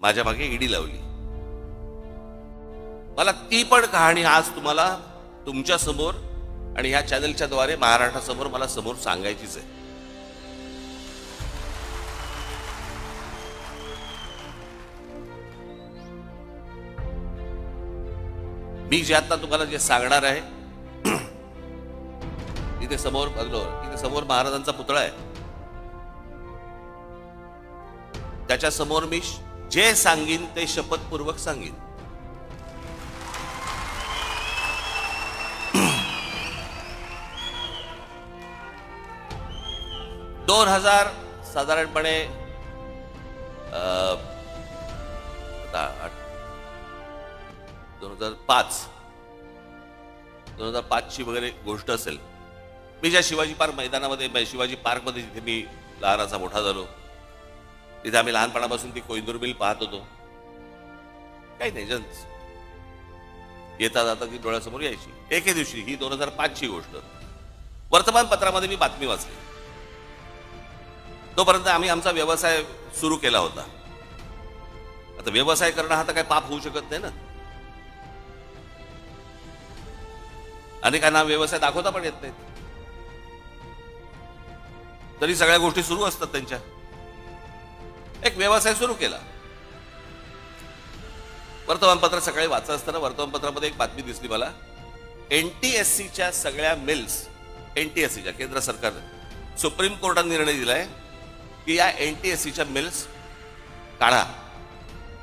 माझ्या मागे ईडी लावली. मला ती पण कहाणी आज तुम्हाला तुमच्या समोर आणि ह्या चॅनलच्या द्वारे महाराष्ट्रासमोर मला समोर सांगायचीच आहे. मी जे आता तुम्हाला जे सांगणार आहे, इथे समोर इथे समोर महाराजांचा पुतळा आहे. त्याच्या समोर मी जे सांगीन ते शपथपूर्वक सांगीन. साधारणपणे 2005 ची वगैरे गोष्ट असेल. मी ज्या शिवाजी पार्क मैदानामध्ये, शिवाजी पार्क मध्ये जिथे मी लहानाचा मोठा झालो, तिथे आम्ही लहानपणापासून ती कोइंदूर मिल पाहत होतो. काही नाही, येता जाता ती डोळ्यासमोर यायची. एके दिवशी, ही 2005 ची गोष्ट, वर्तमानपत्रामध्ये मी बातमी वाचली. तोपर्यंत आम्ही आमचा व्यवसाय सुरू केला होता. आता व्यवसाय करणं हा तर काही पाप होऊ शकत नाही ना. अनेकांना व्यवसाय दाखवता पण येत नाहीत, तरी सगळ्या गोष्टी सुरू असतात त्यांच्या. एक व्यवसाय सुरू केला. वर्तमानपत्र सकाळी वाचत असताना वर्तमानपत्रामध्ये एक बातमी दिसली मला. NTSCच्या सगळ्या मिल्स, NTSCच्या केंद्र सरकारने सुप्रीम कोर्टाने निर्णय दिलाय की या NTSCच्या मिल्स काढा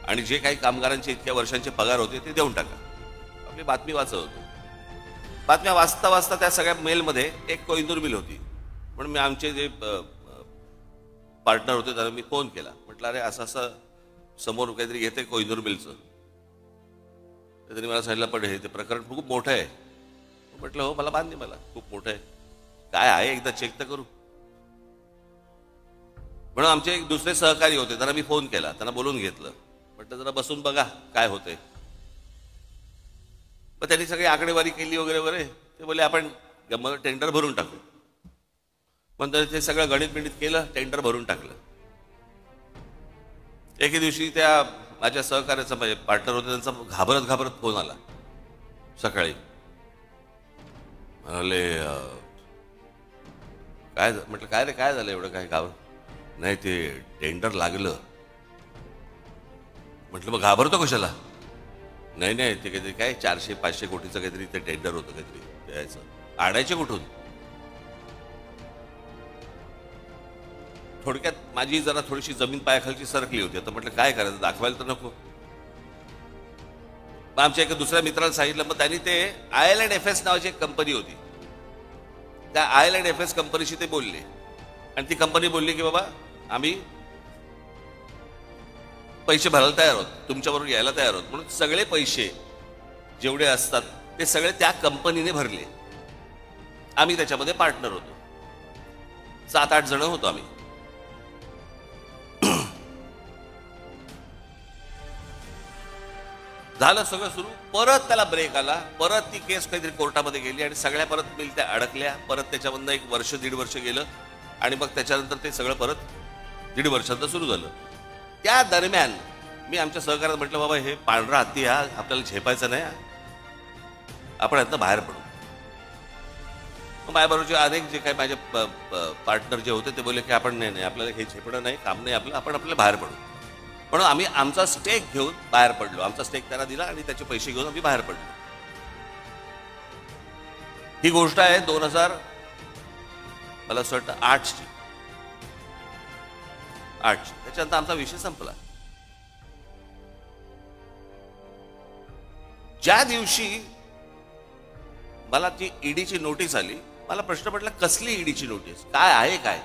आणि जे काही कामगारांचे इतक्या वर्षांचे पगार होते ते देऊन टाका. आपली बातमी वाचत होतो. बातम्या वाचता वाचता त्या सगळ्या मेलमध्ये एक कोइंदूर मिल होती. म्हणून मी आमचे जे पार्टनर होते त्यांना मी फोन केला. म्हटलं, अरे असं असं समोर काहीतरी येते कोइंदूर मिलचं. त्यांनी मला सांगितलं, पण हे ते प्रकरण खूप मोठं आहे. म्हटलं, हो, मला मान्य, मला खूप मोठं आहे. काय आहे एकदा चेक तर करू. म्हणून आमचे एक दुसरे सहकारी होते, त्यांना मी फोन केला, त्यांना बोलून घेतलं. म्हटलं, जरा बसून बघा काय होतंय. मग त्यांनी सगळी आकडेवारी केली वगैरे वगैरे. ते बोलले, आपण टेंडर भरून टाकू. पण ते सगळं गणित बिणित केलं, टेंडर भरून टाकलं. एके दिवशी त्या माझ्या सहकार्याचा, माझे पार्टनर होते, त्यांचा घाबरत घाबरत फोन आला सकाळी. म्हणाले, काय? म्हटलं, काय रे, काय झालं एवढं, काय घाबर? नाही, ते टेंडर लागलं. म्हटलं, मग घाबरतो कशाला? नाही नाही, ते काहीतरी काय 400-500 कोटीचं काहीतरी ते टेंडर होतं, काहीतरी द्यायचं. आणायचे कुठून? थोडक्यात माझी जरा थोडीशी जमीन पायाखालची सरकली होती. आता म्हटलं, काय करायचं, दाखवायला तर नको. मग आमच्या एका दुसऱ्या मित्राला सांगितलं. मग त्यांनी ते IL&FS नावाची एक कंपनी होती, त्या IL&FS कंपनीशी ते बोलले. आणि ती कंपनी बोलली की बाबा, आम्ही पैसे भरायला तयार आहोत, तुमच्याबरोबर यायला तयार आहोत. म्हणून सगळे पैसे जेवढे असतात ते सगळे त्या कंपनीने भरले. आम्ही त्याच्यामध्ये पार्टनर होतो. 7-8 जण होतो आम्ही. झालं सगळं सुरू. परत त्याला ब्रेक आला. परत ती केस काहीतरी कोर्टामध्ये गेली आणि सगळ्या परत मिल त्या अडकल्या. परत त्याच्यामधनं 1 वर्ष 1.5 वर्ष गेलं आणि मग त्याच्यानंतर ते सगळं परत 1.5 वर्षांत सुरू झालं. त्या दरम्यान मी आमच्या सहकार्यात म्हटलं, बाबा हे पांढरा हत्ती हा आपल्याला झेपायचा नाही, आपण यातनं बाहेर पडू. माझ्याबरोबरचे अनेक जे काही माझे पार्टनर जे होते ते बोलले की आपण नाही, आपल्याला हे झेपणं नाही, काम नाही आपलं, आपण आपल्याला बाहेर पडू. म्हणून आम्ही आमचा स्टेक घेऊन बाहेर पडलो. आमचा स्टेक त्यांना दिला आणि त्याचे पैसे घेऊन आम्ही बाहेर पडलो. ही गोष्ट आहे 2000 मला असं वाटतं 8ची. त्याच्यानंतर आमचा विषय संपला. ज्या दिवशी मला ती ईडीची नोटीस आली, मला प्रश्न पडला, कसली ईडीची नोटीस, काय आहे काय?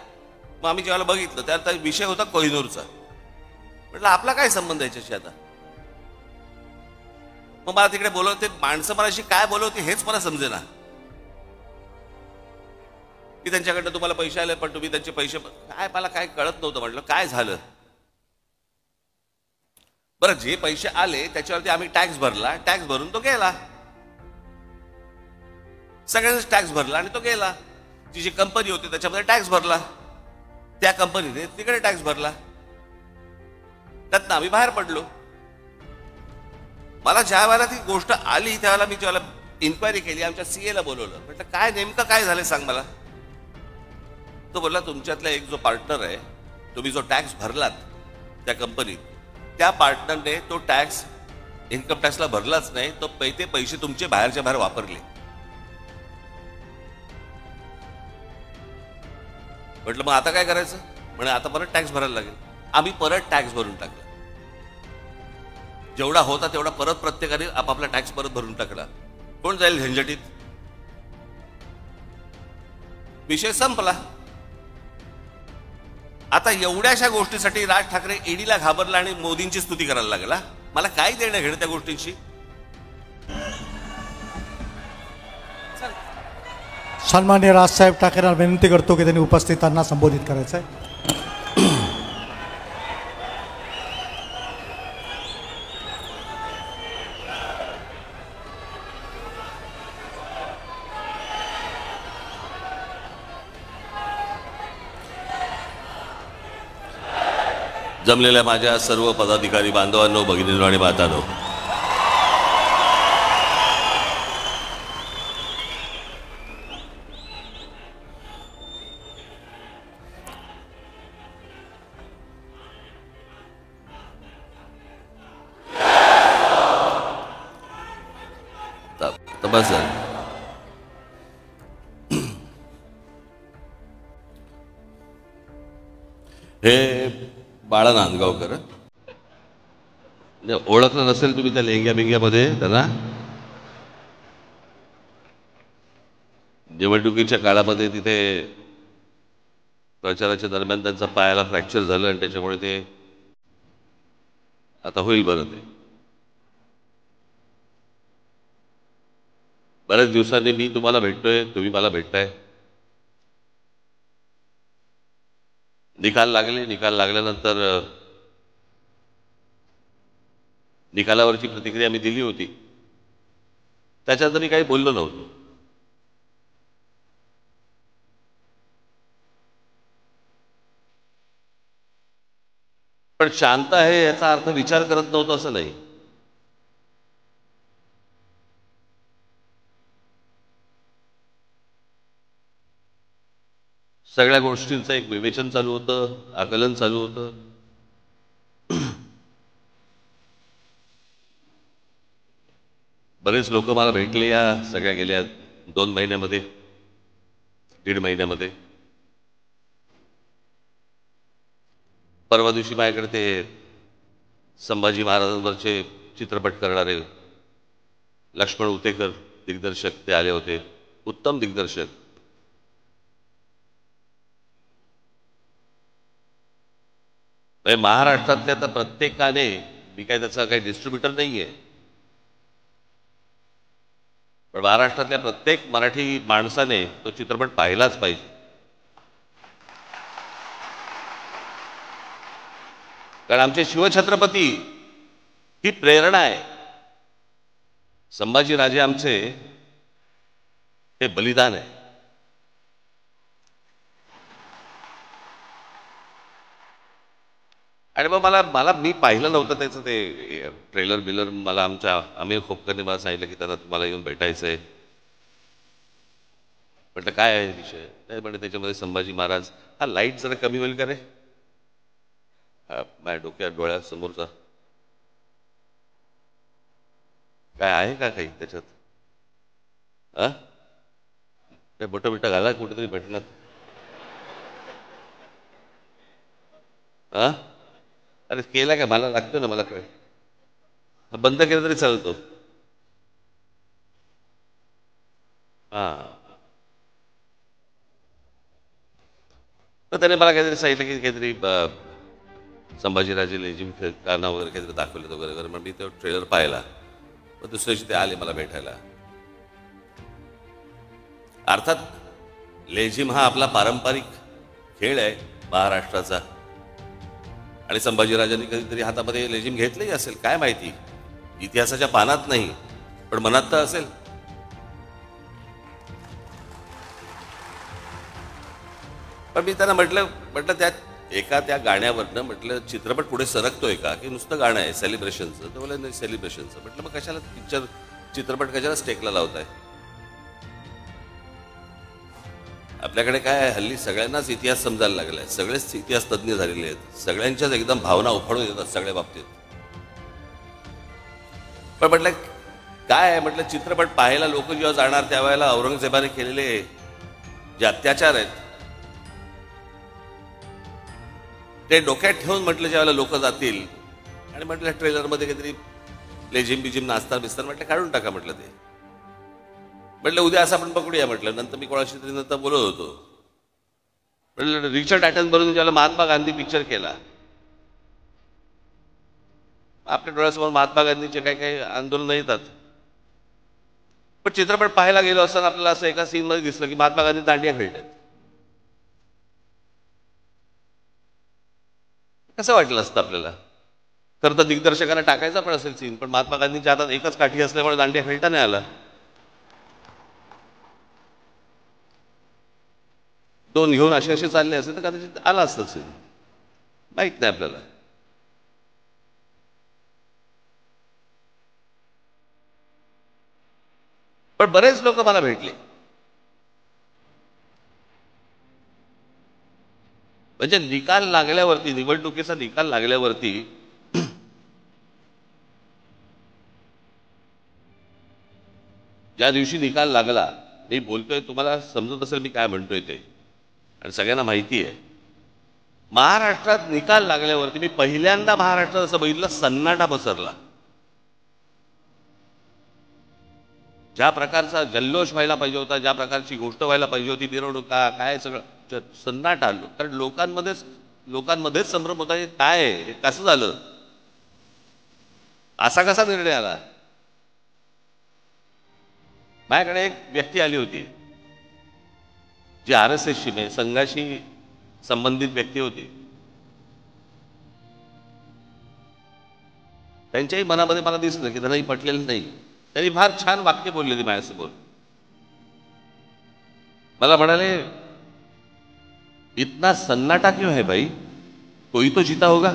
मग आम्ही जेव्हा बघितलं त्यात विषय होता कोहिनूरचा. म्हटलं, आपला काय संबंध याच्याशी आता? मग मला तिकडे बोलवते माणसं, मलाशी काय बोलवते हेच मला समजेना. की त्यांच्याकडनं तुम्हाला पैसे आले पण तुम्ही त्यांचे पैसे, काय मला काय कळत नव्हतं. म्हटलं, काय झालं? बरं, जे पैसे आले त्याच्यावरती आम्ही टॅक्स भरला, टॅक्स भरून तो गेला. सगळ्यांनीच टॅक्स भरला आणि तो गेला. जी जी कंपनी होती त्याच्यामध्ये टॅक्स भरला, त्या कंपनीने तिकडे टॅक्स भरला. त्यातनं आम्ही बाहेर पडलो. मला ज्या वेळेला ती गोष्ट आली त्यावेळेला मी ज्यावेळेला इन्क्वायरी केली, आमच्या सीएला बोलवलं. म्हटलं काय नेमकं काय झालं सांग मला. तो बोलला तुमच्यातला एक जो पार्टनर आहे, तुम्ही जो टॅक्स भरलात त्या कंपनीत, त्या पार्टनरने तो टॅक्स इन्कम टॅक्सला भरलाच नाही, तो ते पैसे तुमचे बाहेरच्या बाहेर वापरले. म्हटलं मग आता काय करायचं. म्हणे आता परत टॅक्स भरायला लागेल. आम्ही परत टॅक्स भरून टाकला. जेवढा होता तेवढा परत प्रत्येकाने आपापला टॅक्स परत भरून टाकला. कोण जाईल झंझटीत. विषय संपला. आता एवढ्याशा गोष्टीसाठी राज ठाकरे ईडीला घाबरला आणि मोदींची स्तुती करायला लागला. मला काय देणं घेणं त्या गोष्टींशी. सन्माननीय राजसाहेब ठाकरेंना विनंती करतो की त्यांनी उपस्थितांना संबोधित करायचं आहे. जमलेल्या माझ्या सर्व पदाधिकारी बांधवांनो, भगिनींनो आणि मातांनो, बस हे बाळा नांदगावकर, ओळखलं नसेल तुम्ही त्या लेंग्या बिंग्यामध्ये त्यांना. निवडणुकीच्या काळामध्ये तिथे प्रचाराच्या दरम्यान त्यांचा पायाला फ्रॅक्चर झालं आणि त्याच्यामुळे ते आता होईल बरं. ते बऱ्याच दिवसांनी मी तुम्हाला भेटतोय, तुम्ही मला भेटताय. निकाल लागल्यानंतर निकालावरची प्रतिक्रिया मी दिली होती. त्याच्यात मी काही बोललो नव्हतो. पण शांत आहे याचा अर्थ विचार करत नव्हतो असं नाही. सगळ्या गोष्टींचं एक विवेचन चालू होतं, आकलन चालू होतं. बरेच लोक मला भेटले या सगळ्या गेल्या 2 महिन्यामध्ये, 1.5 महिन्यामध्ये. परवा दिवशी माझ्याकडे ते संभाजी महाराजांवरचे चित्रपट करणारे लक्ष्मण उतेकर दिग्दर्शक ते आले होते. उत्तम दिग्दर्शक. महाराष्ट्रातल्या तर प्रत्येकाने, मी काय त्याचा काही डिस्ट्रीब्युटर नाहीये, पण महाराष्ट्रातल्या प्रत्येक मराठी माणसाने तो चित्रपट पाहिलाच पाहिजे. कारण आमचे शिवछत्रपती ही प्रेरणा आहे. संभाजीराजे आमचे हे बलिदान आहे. आणि मग मला मी पाहिलं नव्हतं त्याचं ते ट्रेलर बिलर. मला आमच्या आमिर खोपकरने मला सांगितलं की त्यांना तुम्हाला येऊन भेटायचंय. म्हटलं काय आहे विषय. नाही म्हणजे त्याच्यामध्ये संभाजी महाराज, हा लाईट जरा कमी होईल का रे, माझ्या डोक्यात डोळ्यासमोरचा काय आहे का काही त्याच्यात. काय बोटं बिटं घाला कुठेतरी भेटणार. अरे केला काय, मला लागतो ना, मला काय बंद केलं तरी चालतो. तर त्याने मला काहीतरी सांगितलं की काहीतरी संभाजीराजे लेझिम खेळताना वगैरे काहीतरी दाखवलं वगैरे वगैरे. मग मी तो ट्रेलर पाहिला. मग दुसऱ्या दिवशी ते आले मला भेटायला. अर्थात लेझिम हा आपला पारंपरिक खेळ आहे महाराष्ट्राचा. आणि संभाजीराजांनी कधीतरी हातामध्ये लेझिम घेतलंही असेल, काय माहिती. इतिहासाच्या पानात नाही पण मनात तर असेल. पण मी त्यांना म्हटलं त्यात एका त्या गाण्यावरनं म्हटलं चित्रपट पुढे सरकतोय का की नुसतं गाणं आहे सेलिब्रेशनचं. तर बोला नाही सेलिब्रेशनचं. म्हटलं मग कशाला चित्रपट कशाला स्टेकला लावताय. आपल्याकडे काय आहे, हल्ली सगळ्यांनाच इतिहास समजायला लागलाय. सगळेच इतिहास तज्ज्ञ झालेले आहेत. सगळ्यांच्याच एकदम भावना उफाळून येतात सगळ्या बाबतीत. पण म्हटलं काय आहे, म्हटलं चित्रपट पाहायला लोक जेव्हा जाणार त्यावेळेला औरंगजेबाने केलेले जे अत्याचार आहेत ते डोक्यात ठेवून म्हटलं ज्यावेळेला लोक जातील आणि म्हटलं ट्रेलरमध्ये काहीतरी लेझिम बिजिम नाचता बिस्तार म्हटलं काढून टाका म्हटलं. ते म्हटलं उद्या असं आपण पकडूया म्हटलं. नंतर मी कोणाशी तरी नंतर बोलत होतो. म्हटलं रिचर्ड ॲटनबरोबर ज्याला महात्मा गांधी पिक्चर केला, आपल्या डोळ्यासमोर महात्मा गांधीचे काही काही आंदोलन येतात. पण चित्रपट पाहायला गेलो असताना आपल्याला असं एका सीनमध्ये दिसलं की महात्मा गांधी दांडिया खेळतात. कसं वाटलं असतं आपल्याला. खरं तर दिग्दर्शकांना टाकायचा पण असेल सीन, पण महात्मा गांधींच्या हातात एकच काठी असल्यामुळे दांडिया खेळता नाही आला. दोन घेऊन असे असे चालले असेल तर कदाचित आला असतं सीन. माहित नाही आपल्याला. पण बरेच लोक मला भेटले. म्हणजे निकाल लागल्यावरती, निवडणुकीचा निकाल लागल्यावरती ज्या दिवशी निकाल लागला, मी बोलतोय तुम्हाला समजत असेल मी काय म्हणतोय ते, आणि सगळ्यांना माहिती आहे. महाराष्ट्रात निकाल लागल्यावरती मी पहिल्यांदा महाराष्ट्रात असं बघितलं सन्नाटा पसरला. ज्या प्रकारचा जल्लोष व्हायला पाहिजे होता, ज्या प्रकारची गोष्ट व्हायला पाहिजे होती, मिरवणुका काय सगळं सन्नाट आलो. कारण लोकांमध्येच संभ्रम होता. हे काय आहे, हे कसं झालं, असा कसा निर्णय आला. माझ्याकडे एक व्यक्ती आली होती जी RSSची म्हणजे संघाशी संबंधित व्यक्ती होती. त्यांच्याही मनामध्ये मला दिसलं की त्यांनाही पटलेलं नाही. त्यांनी फार छान वाक्य बोललेली माझ्यासमोर. मला म्हणाले इतना सन्नाटा क्यों है भाई, कोई तो जीता होगा.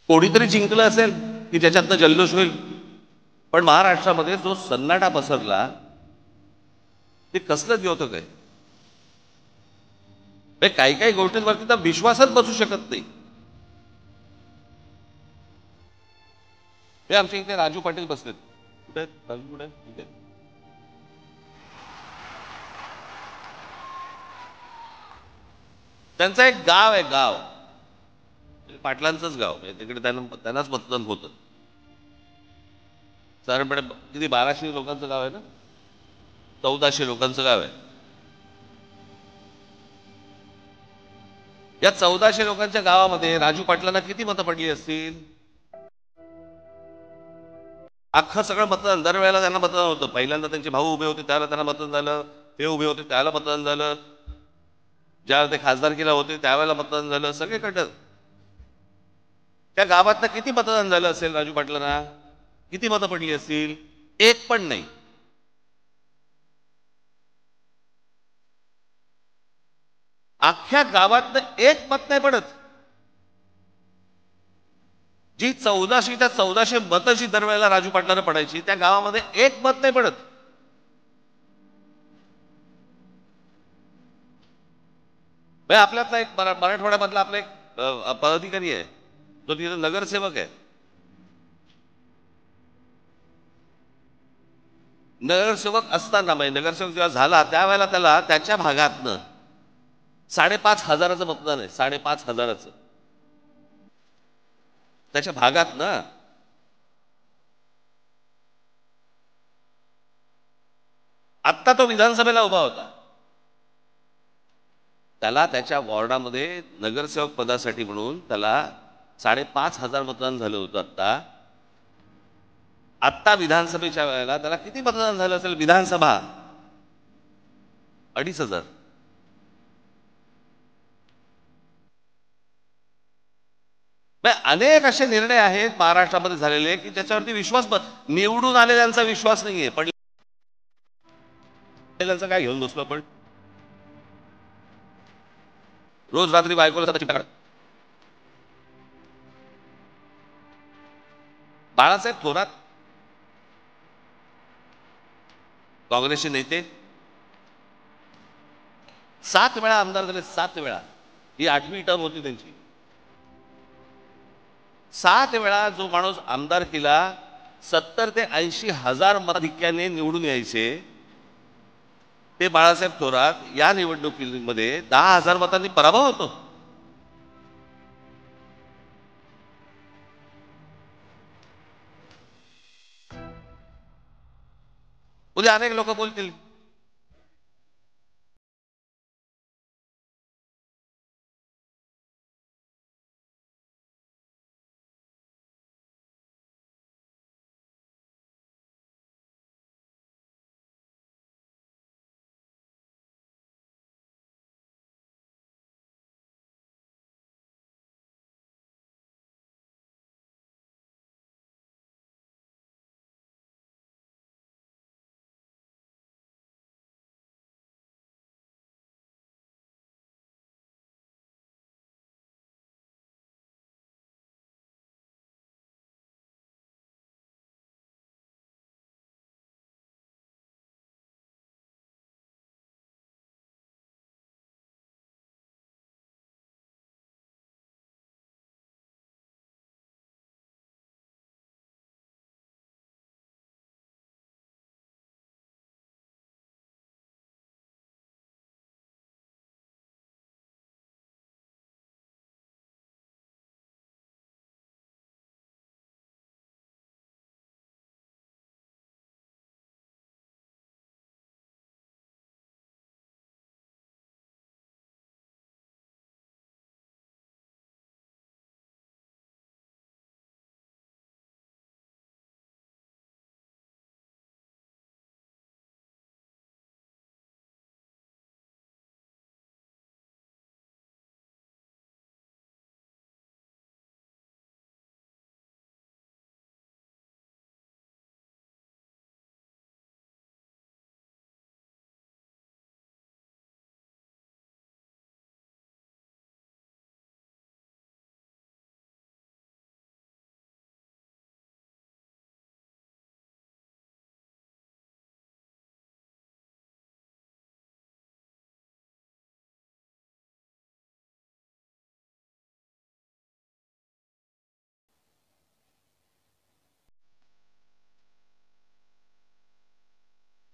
कोणीतरी जिंकलं असेल की ज्याच्यातनं जल्लोष होईल. पण महाराष्ट्रामध्ये जो सन्नाटा पसरला ते कसलं द्योतक आहे. काही काही गोष्टींवरती तर विश्वासच बसू शकत नाही. हे आमच्या इथे राजू पाटील बसलेत. कुठे आहेत राजू, कुठे आहेत? त्यांचं एक गाव आहे, गाव पाटलांचंच गाव. म्हणजे तिकडे त्यांनाच मतदान होतं. साधारणपणे किती 1200 लोकांचं गाव आहे ना, 1400 लोकांचं गाव आहे. या 1400 लोकांच्या गावामध्ये राजू पाटलांना किती मतं पडली असतील. अख्खं सगळं मतदान दरवेळेला त्यांना मतदान होतं. पहिल्यांदा त्यांचे भाऊ उभे होते त्याला त्यांना मतदान झालं, ते उभे होते त्याला मतदान झालं, ज्यावेळेला ते खासदारकीला होते त्यावेळेला मतदान झालं. सगळीकडं त्या गावातनं किती मतदान झालं असेल राजू पाटलांना, किती मतं पडली असतील. एक पण नाही. अख्ख्या गावातनं एक मत नाही पडत. जी 1400 मतं जी दरवेळेला राजू पाटलांना पडायची त्या गावामध्ये एक मत नाही पडत. आपल्यातला एक मराठवाड्यामधला आपला एक पदाधिकारी आहे जो तिथे नगरसेवक आहे. नगरसेवक असताना म्हणजे नगरसेवक जेव्हा झाला त्यावेळेला त्याला त्याच्या भागातनं 5,500 मतदान आहे. 5,500 त्याच्या भागात ना. आत्ता तो विधानसभेला उभा होता. त्याला त्याच्या वॉर्डामध्ये नगरसेवक पदासाठी म्हणून त्याला 5,500 मतदान झालं होतं. आत्ता विधानसभेच्या वेळेला त्याला किती मतदान झालं असेल. विधानसभा 2,500. अनेक असे निर्णय आहेत महाराष्ट्रामध्ये झालेले की ज्याच्यावरती विश्वास निवडून आलेल्यांचा विश्वास नाहीये. पडलेल्यांचा काय घेऊन बसलो आपण. रोज रात्री बायकोला चिट्टा काढ. बाळासाहेब थोरात काँग्रेसचे नेते 7 वेळा आमदार झाले, 7 वेळा. ही 8वी टर्म होती त्यांची. 7 वेळा जो माणूस आमदारकीला 70 ते 80 हजार मताधिक्याने निवडून यायचे, ते बाळासाहेब थोरात या निवडणुकीमध्ये 10,000 मतांनी पराभव होतो. उद्या अनेक लोक बोलतील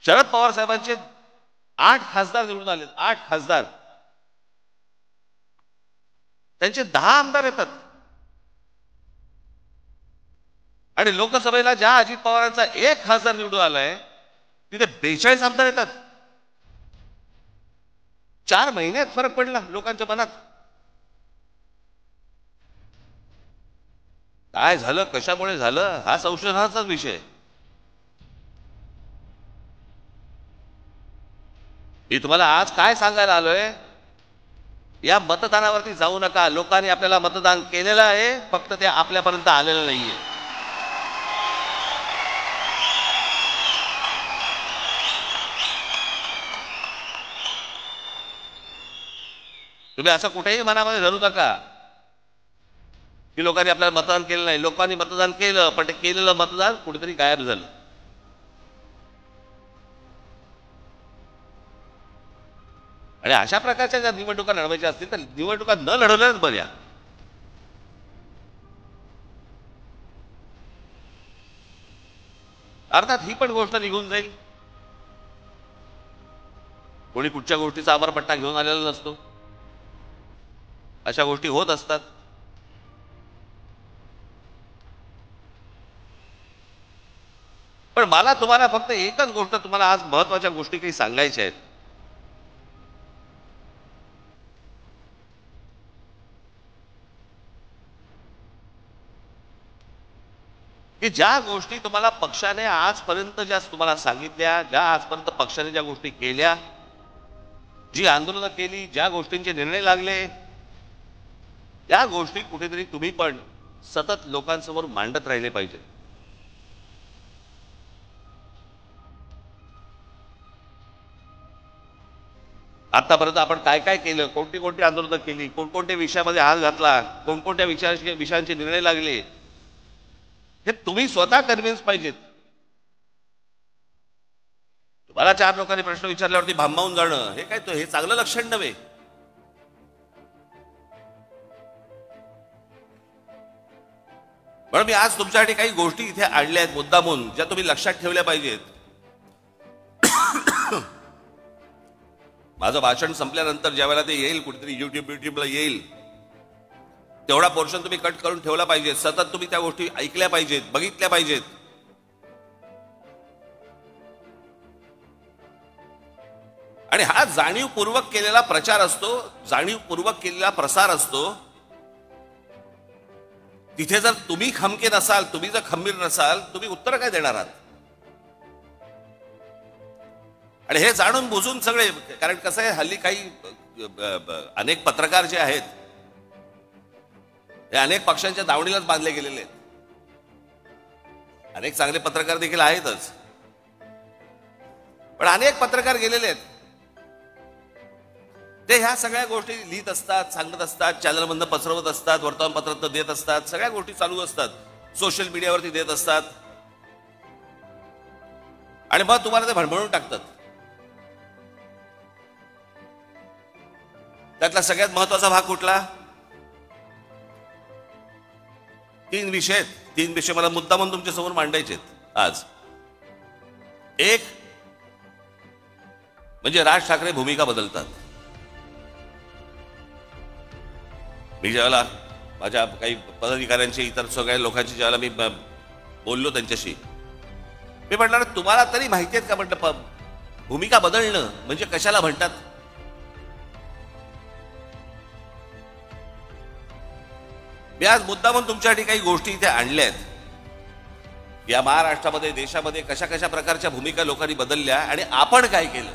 शरद पवार साहेबांचे 8 खासदार निवडून आले. 8 खासदार, त्यांचे 10 आमदार येतात. आणि लोकसभेला ज्या अजित पवारांचा 1 खासदार निवडून आलाय, तिथे 42 आमदार येतात. 4 महिन्यात फरक पडला लोकांच्या मनात. काय झालं, कशामुळे झालं, हा संशोधनाचाच विषय. मी तुम्हाला आज काय सांगायला आलोय, या मतदानावरती जाऊ नका. लोकांनी आपल्याला मतदान केलेलं आहे, फक्त ते आपल्यापर्यंत आलेलं नाहीये. तुम्ही असं कुठेही मनामध्ये धरू नका की लोकांनी आपल्याला मतदान केलं नाही. लोकांनी मतदान केलं, पण ते केलेलं मतदान कुठेतरी गायब झालं. आणि अशा प्रकारच्या ज्या निवडणुका लढवायच्या असतील तर निवडणुका न लढवल्याच बऱ्या. अर्थात ही पण गोष्ट निघून जाईल. कोणी कुठच्या गोष्टीचा अमरपट्टा घेऊन आलेला नसतो. अशा गोष्टी होत असतात. पण मला तुम्हाला फक्त एकच गोष्ट, तुम्हाला आज महत्वाच्या गोष्टी काही सांगायच्या आहेत. की ज्या गोष्टी तुम्हाला पक्षाने आजपर्यंत ज्या तुम्हाला सांगितल्या, ज्या आजपर्यंत पक्षाने ज्या गोष्टी केल्या, जी आंदोलनं केली, ज्या गोष्टींचे निर्णय लागले, त्या गोष्टी कुठेतरी तुम्ही पण सतत लोकांसमोर मांडत राहिले पाहिजे. आतापर्यंत आपण काय काय केलं, कोणती कोणती आंदोलनं केली, कोणकोणत्या विषयामध्ये हात घातला, कोणकोणत्या विषयांचे निर्णय लागले, हे तुम्ही स्वतः कन्व्हिन्स पाहिजेत. तुम्हाला 4 लोकांनी प्रश्न विचारल्यावरती भांबावून जाणं हे काय, तो हे चांगलं लक्षण नव्हे. पण मी आज तुमच्यासाठी काही गोष्टी इथे आणल्या आहेत मुद्दामून, ज्या तुम्ही लक्षात ठेवल्या पाहिजेत. माझं भाषण संपल्यानंतर ज्या वेळेला ते येईल, कुठेतरी युट्यूबला येईल, तेवढा पोर्शन तुम्ही कट करून ठेवला पाहिजे. सतत तुम्ही त्या गोष्टी ऐकल्या पाहिजेत, बघितल्या पाहिजेत. आणि हा जाणीवपूर्वक केलेला प्रचार असतो, जाणीवपूर्वक केलेला प्रसार असतो. तिथे जर तुम्ही खमके नसाल, तुम्ही जर खंबीर नसाल, तुम्ही उत्तर काय देणार आहात? आणि हे जाणून बुजून सगळे, कारण कसं आहे, हल्ली काही अनेक पत्रकार जे आहेत हे अनेक पक्षांच्या दावणीलाच बांधले गेलेले आहेत. अनेक चांगले पत्रकार देखील आहेतच, पण अनेक पत्रकार गेलेले आहेत. ते ह्या सगळ्या गोष्टी लिहित असतात, सांगत असतात, चॅनलमधनं पसरवत असतात, वर्तमानपत्रात देत असतात, सगळ्या गोष्टी चालू असतात, सोशल मीडियावरती देत असतात. आणि मग तुम्हाला ते भणभणून टाकतात. त्यातला सगळ्यात महत्वाचा भाग कुठला? 3 विषय मला मुद्दा म्हणून तुमच्या समोर मांडायचे आज. एक म्हणजे राज ठाकरे भूमिका बदलतात. मी ज्यावेळेला माझ्या काही पदाधिकाऱ्यांची, इतर सगळ्या लोकांची ज्यावेळेला मी बोललो त्यांच्याशी, मी म्हटलं तुम्हाला तरी माहिती आहेत का, म्हटलं भूमिका बदलणं म्हणजे कशाला म्हणतात? मी आज मुद्दा म्हणून तुमच्यासाठी काही गोष्टी इथे आणल्या आहेत. या महाराष्ट्रामध्ये, देशामध्ये कशा कशा प्रकारच्या भूमिका लोकांनी बदलल्या आणि आपण काय केलं.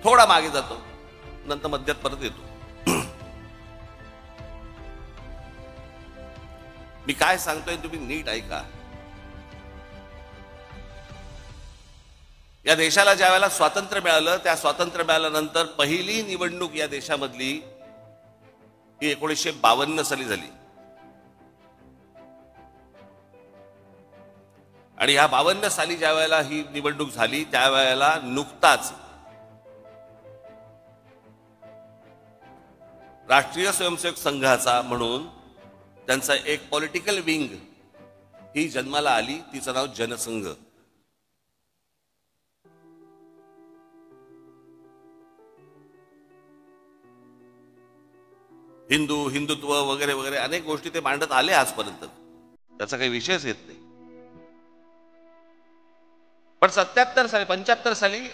थोडा मागे जातो, नंतर मध्यात परत येतो. मी काय सांगतोय तुम्ही नीट ऐका. या देशाला ज्या वेळेला स्वातंत्र्य मिळालं, त्या स्वातंत्र्य मिळाल्यानंतर पहिली निवडणूक या देशामधली ही 1952 साली झाली. आणि ह्या 52 साली ज्या वेळेला ही निवडणूक झाली, त्यावेळेला नुकताच राष्ट्रीय स्वयंसेवक संघाचा म्हणून त्यांचा एक पॉलिटिकल विंग ही जन्माला आली. तिचं नाव जनसंघ. हिंदुत्व वगैरे वगैरे अनेक गोष्टी ते मांडत आले आजपर्यंत, त्याचा काही विषयच येत नाही. पण 75 साली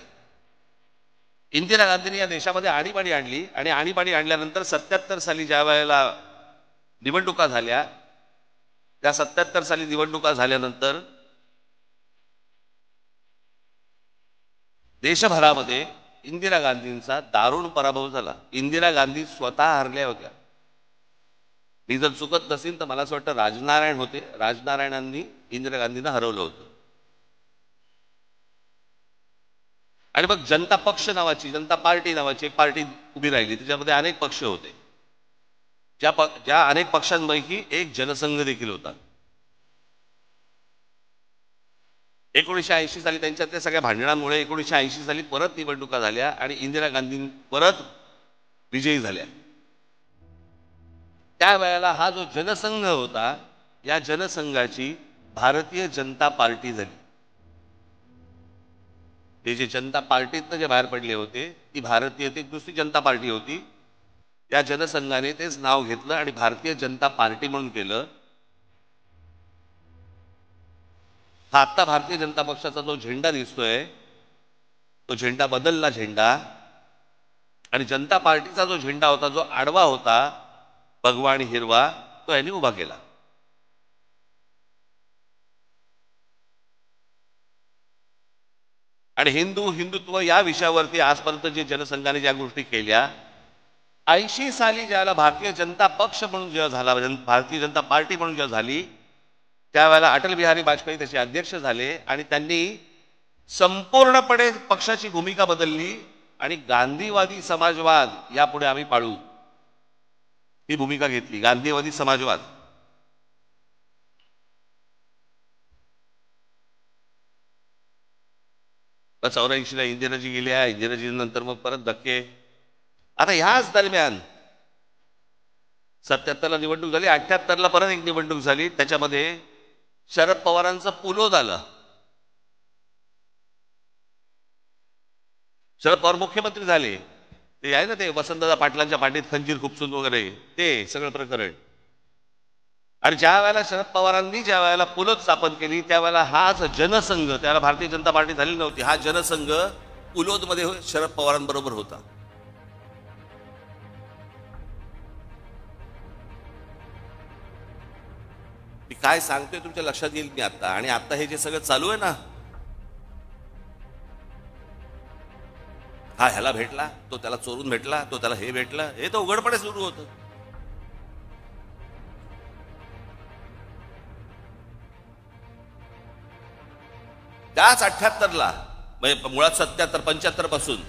इंदिरा गांधींनी या देशामध्ये आणीबाणी आणली. आणि आणीबाणी आणल्यानंतर 77 साली ज्या वेळेला निवडणुका झाल्या, त्या 77 साली निवडणुका झाल्यानंतर देशभरामध्ये इंदिरा गांधींचा दारुण पराभव झाला. इंदिरा गांधी स्वतः हरल्या होत्या. मी जर चुकत नसेल तर मला असं वाटतं राजनारायण होते, राजनारायणांनी इंदिरा गांधींना हरवलं होतं. आणि मग जनता पक्ष नावाची, जनता पार्टी नावाची एक पार्टी उभी राहिली. त्याच्यामध्ये अनेक पक्ष होते. ज्या अनेक पक्षांपैकी एक जनसंघ देखील होता. 1980 साली त्यांच्यातल्या सगळ्या भांडणांमुळे 1980 साली परत निवडणुका झाल्या आणि इंदिरा गांधी परत विजयी झाल्या. त्यावेळेला हा जो जनसंघ होता, या जनसंघाची भारतीय जनता पार्टी झाली. ते जे जनता पार्टीतनं जे बाहेर पडले होते, ती भारतीय ती दुसरी जनता पार्टी होती. त्या जनसंघाने तेच नाव घेतलं आणि भारतीय जनता पार्टी म्हणून केलं. हा आत्ता भारतीय जनता पक्षाचा जो झेंडा दिसतोय, तो झेंडा बदलला झेंडा. आणि जनता पार्टीचा जो झेंडा होता, जो आडवा होता, भगवा आणि हिरवा, तो यांनी उभा केला. आणि हिंदुत्व या विषयावरती आजपर्यंत जे जनसंघाने ज्या गोष्टी केल्या, 80 साली ज्यावेळेला भारतीय जनता पक्ष म्हणून जेव्हा झाला, भारतीय जनता पार्टी म्हणून जेव्हा झाली, त्यावेळेला अटल बिहारी वाजपेयी त्याचे अध्यक्ष झाले आणि त्यांनी संपूर्णपणे पक्षाची भूमिका बदलली आणि गांधीवादी समाजवाद यापुढे आम्ही पाळू ही भूमिका घेतली. गांधीवादी समाजवाद. मग 84ला इंदिराजी गेल्या, इंदिराजी नंतर मग परत धक्के. आता ह्याच दरम्यान 77ला निवडणूक झाली, 78ला परत एक निवडणूक झाली, त्याच्यामध्ये शरद पवारांचा पुलोद आला. शरद पवार मुख्यमंत्री झाले. ते आहे ना ते वसंतदादा पाटलांच्या पाठीत खंजीर खुपसून वगैरे ते सगळं प्रकरण. आणि ज्या वेळेला शरद पवारांनी ज्या वेळेला पुलोद स्थापन केली त्यावेळेला हाच जनसंघ, त्याला भारतीय जनता पार्टी झाली नव्हती, हा जनसंघ पुलोदमध्ये शरद पवारांबरोबर होता. मी काय सांगतोय तुमच्या लक्षात येईल मी आता. आणि आता हे जे सगळं चालू आहे ना, हा ह्याला भेटला, तो त्याला चोरून भेटला, तो त्याला हे भेटला, हे तर उघडपणे सुरू होतं. त्याच 78ला म्हणजे मुळात 77-75 पासून